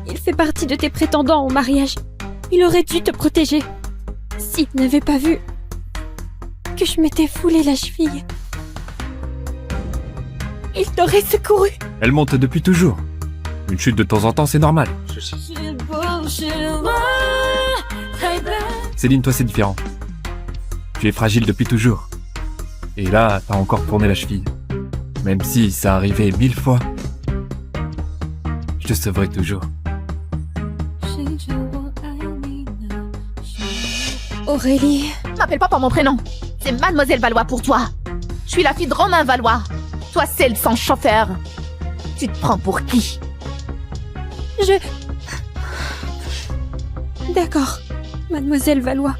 il fait partie de tes prétendants au mariage. Il aurait dû te protéger. S'il n'avait pas vu que je m'étais foulé la cheville, il t'aurait secouru. Elle monte depuis toujours. Une chute de temps en temps, c'est normal. Céline, toi, c'est différent. Tu es fragile depuis toujours. Et là, t'as encore tourné la cheville. Même si ça arrivait 1000 fois, je te sauverai toujours. Aurélie... M'appelle pas par mon prénom. C'est Mademoiselle Valois pour toi. Je suis la fille de Romain Valois. Toi, celle sans chauffeur. Tu te prends pour qui? D'accord, Mademoiselle Valois.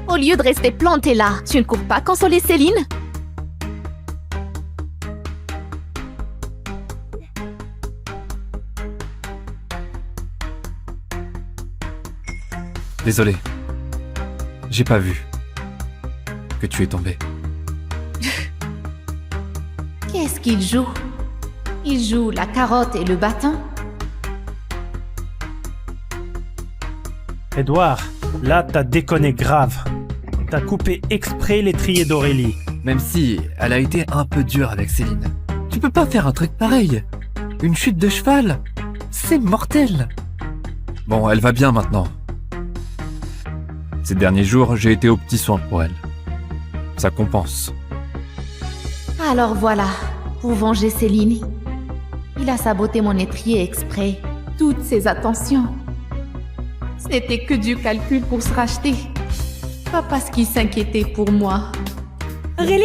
Au lieu de rester planté là, tu ne cours pas consoler Céline? Désolé. J'ai pas vu que tu es tombé. Qu'est-ce qu'il joue? Il joue la carotte et le bâton? Édouard, là t'as déconné grave. T'as coupé exprès l'étrier d'Aurélie. Même si elle a été un peu dure avec Céline. Tu peux pas faire un truc pareil. Une chute de cheval, c'est mortel. Bon, elle va bien maintenant. Ces derniers jours, j'ai été aux petits soins pour elle. Ça compense. Alors voilà, pour venger Céline, il a saboté mon étrier exprès. Toutes ses attentions. Ce n'était que du calcul pour se racheter. Pas parce qu'il s'inquiétait pour moi. Aurélie?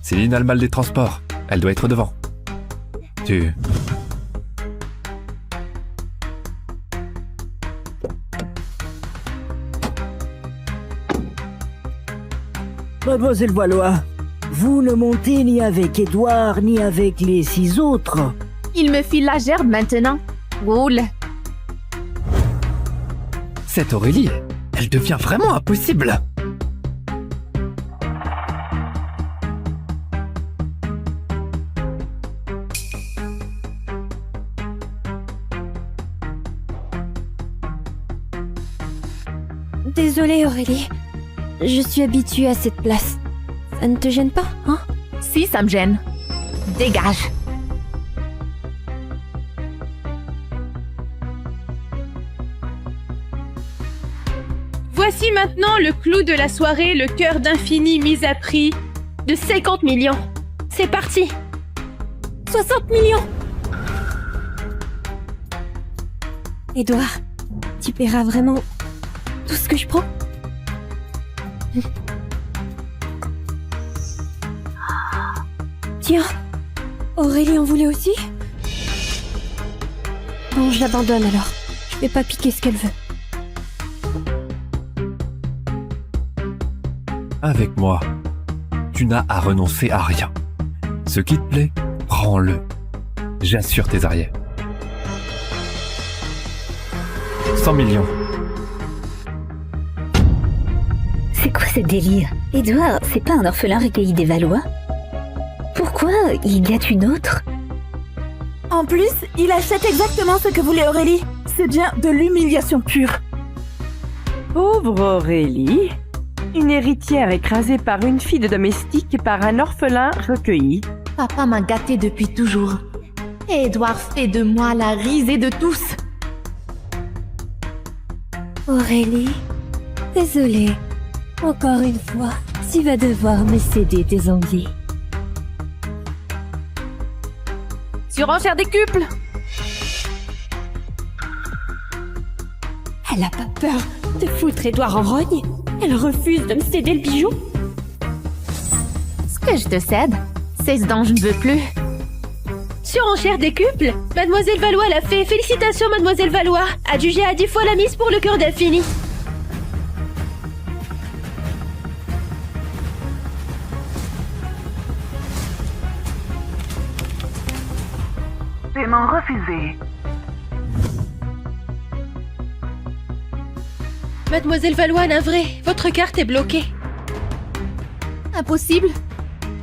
Céline a le mal des transports. Elle doit être devant. Tu... Mademoiselle Valois, vous ne montez ni avec Édouard ni avec les 6 autres. Il me file la gerbe maintenant. Roule. Cette Aurélie, elle devient vraiment impossible. Désolée Aurélie, je suis habituée à cette place. Ça ne te gêne pas, hein? Si, ça me gêne. Dégage. Voici maintenant le clou de la soirée, le cœur d'infini mis à prix de 50 millions. C'est parti. 60 millions. Édouard, tu paieras vraiment tout ce que je prends? Tiens, Aurélie en voulait aussi? Bon, je l'abandonne alors. Je vais pas piquer ce qu'elle veut. Avec moi, tu n'as à renoncer à rien. Ce qui te plaît, prends-le. J'assure tes arrières. 100 millions. C'est quoi ce délire? Edouard, c'est pas un orphelin recueilli des Valois? Pourquoi il y a une autre? En plus, il achète exactement ce que voulait Aurélie. C'est bien de l'humiliation pure. Pauvre Aurélie. Une héritière écrasée par une fille de domestique et par un orphelin recueilli. Papa m'a gâtée depuis toujours. Et Edouard fait de moi la risée de tous. Aurélie, désolée. Encore une fois, tu vas devoir me céder tes envies. Surenchère décuple. Elle a pas peur de foutre Edouard en rogne? Elle refuse de me céder le bijou? Ce que je te cède, c'est ce dont je ne veux plus. Surenchère décuple. Mademoiselle Valois l'a fait. Félicitations, Mademoiselle Valois. Adjugée à 10 fois la mise pour le cœur d'infini. Paiement refusé. Mademoiselle Valois, navrée. Votre carte est bloquée. Impossible.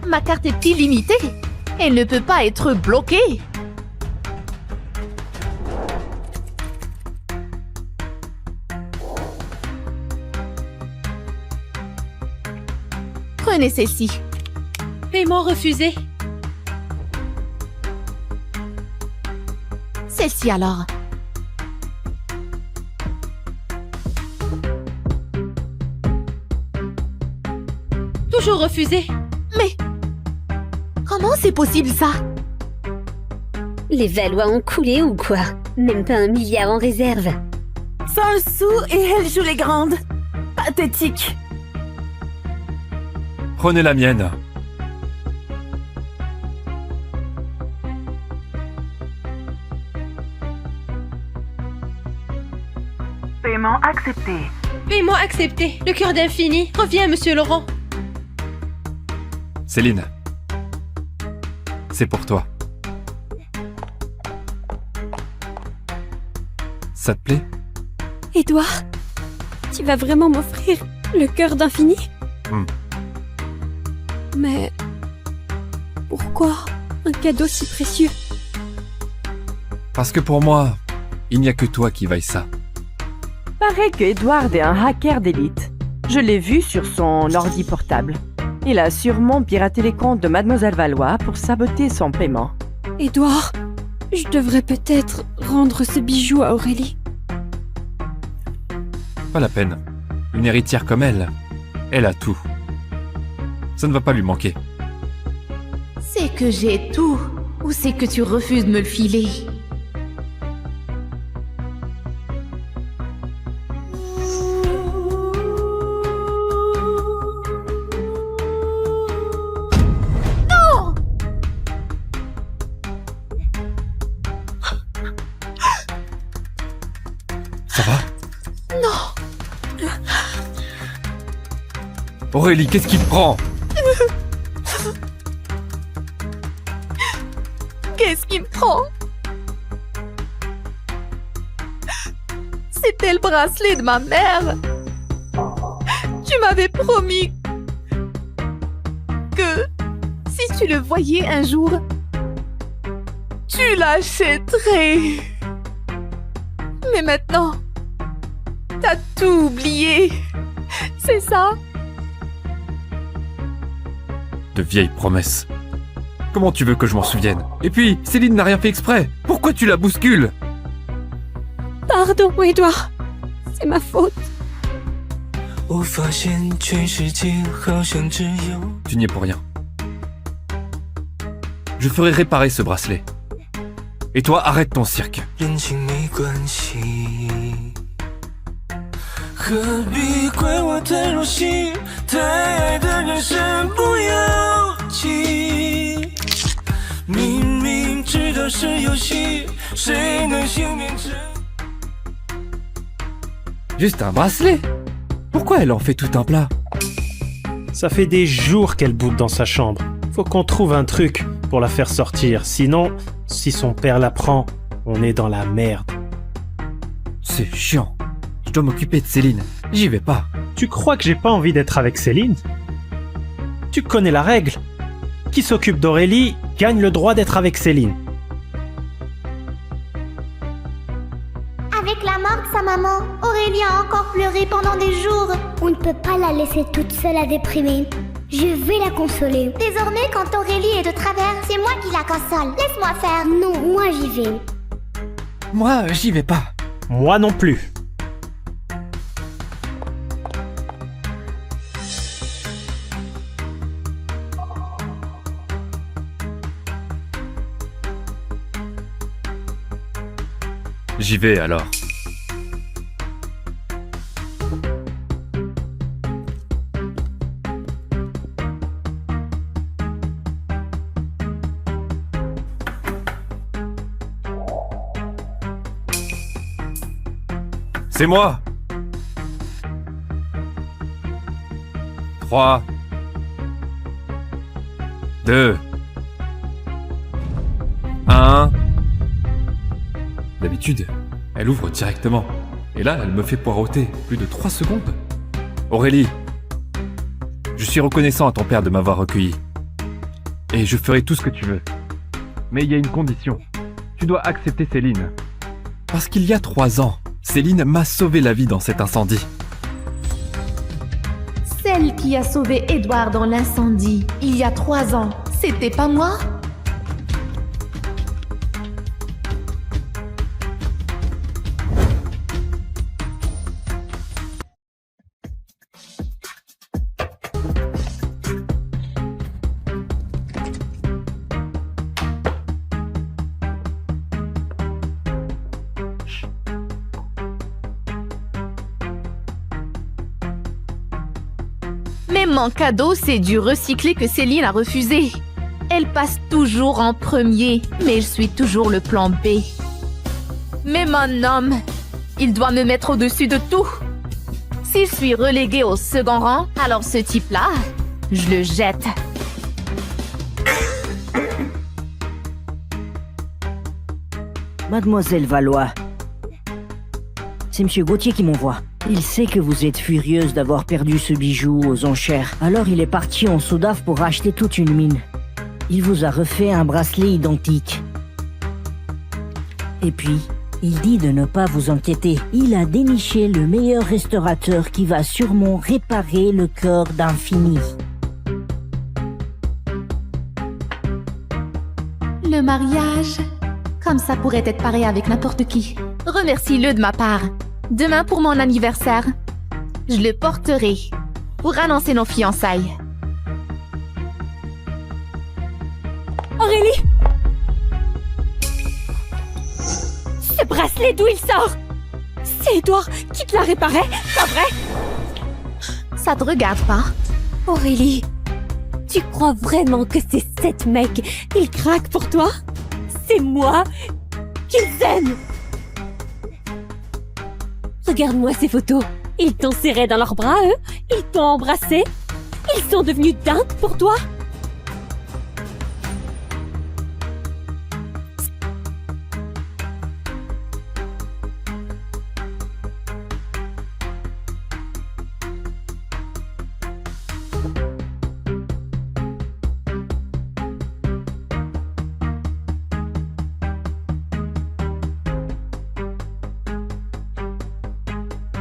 Ma carte est illimitée. Elle ne peut pas être bloquée. Prenez celle-ci. Paiement refusé. Celle-ci alors. Toujours refusé. Mais comment c'est possible ça? Les Valois ont coulé ou quoi? Même pas 1 milliard en réserve. Sans le sou et elle joue les grandes. Pathétique. Prenez la mienne. Paiement accepté. Paiement accepté. Le cœur d'infini. Reviens, Monsieur Laurent. Céline. C'est pour toi. Ça te plaît? Edouard, tu vas vraiment m'offrir le cœur d'infini? Mais pourquoi un cadeau si précieux? Parce que pour moi, il n'y a que toi qui vaille ça. Paraît que Edward est un hacker d'élite. Je l'ai vu sur son ordi portable. Il a sûrement piraté les comptes de Mademoiselle Valois pour saboter son paiement. Edouard, je devrais peut-être rendre ce bijou à Aurélie. Pas la peine. Une héritière comme elle a tout. Ça ne va pas lui manquer. C'est que j'ai tout, ou c'est que tu refuses de me le filer? Non! Ça va? Non! Aurélie, qu'est-ce qui te prend? Qu'est-ce qui me prend? C'était le bracelet de ma mère. Tu m'avais promis que si tu le voyais un jour, tu l'achèterais. Mais maintenant, t'as tout oublié. C'est ça? De vieilles promesses. Comment tu veux que je m'en souvienne? Et puis, Céline n'a rien fait exprès. Pourquoi tu la bouscules? Pardon, Edouard. C'est ma faute. Tu n'y es pour rien. Je ferai réparer ce bracelet. Et toi, arrête ton cirque. 明明知道是游戏，谁能幸免之？ Juste un bracelet? Pourquoi elle en fait tout un plat? Ça fait des jours qu'elle boude dans sa chambre. Faut qu'on trouve un truc pour la faire sortir. Sinon, si son père la prend, on est dans la merde. C'est chiant. Je dois m'occuper de Céline. J'y vais pas. Tu crois que j'ai pas envie d'être avec Céline? Tu connais la règle. Qui s'occupe d'Aurélie gagne le droit d'être avec Céline. Avec la mort de sa maman, Aurélie a encore pleuré pendant des jours. On ne peut pas la laisser toute seule à déprimer. Je vais la consoler. Désormais, quand Aurélie est de travers, c'est moi qui la console. Laisse-moi faire. Non, moi j'y vais. Moi, j'y vais pas. Moi non plus. J'y vais alors. C'est moi. 3, 2, 1. D'habitude, elle ouvre directement. Et là, elle me fait poireauter plus de 3 secondes. Aurélie, je suis reconnaissant à ton père de m'avoir recueilli. Et je ferai tout ce que tu veux. Mais il y a une condition. Tu dois accepter Céline. Parce qu'il y a 3 ans, Céline m'a sauvé la vie dans cet incendie. Celle qui a sauvé Edouard dans l'incendie, il y a 3 ans, c'était pas moi? Mais mon cadeau, c'est du recyclé que Céline a refusé. Elle passe toujours en premier, mais je suis toujours le plan B. Mais mon homme, il doit me mettre au-dessus de tout. Si je suis reléguée au second rang, alors ce type-là, je le jette. Mademoiselle Valois, c'est Monsieur Gauthier qui m'envoie. Il sait que vous êtes furieuse d'avoir perdu ce bijou aux enchères. Alors il est parti en Soudaf pour racheter toute une mine. Il vous a refait un bracelet identique. Et puis, il dit de ne pas vous inquiéter. Il a déniché le meilleur restaurateur qui va sûrement réparer le cœur d'Infini. Le mariage, comme ça pourrait être pareil avec n'importe qui. Remercie-le de ma part. Demain pour mon anniversaire, je le porterai pour annoncer nos fiançailles. Aurélie! Ce bracelet, d'où il sort? C'est Edouard qui te l'a réparé, pas vrai? Ça te regarde pas? Aurélie, tu crois vraiment que c'est cet mec, il craque pour toi? C'est moi qu'ils aiment! Regarde-moi ces photos. Ils t'ont serré dans leurs bras, eux. Ils t'ont embrassé. Ils sont devenus dingues pour toi.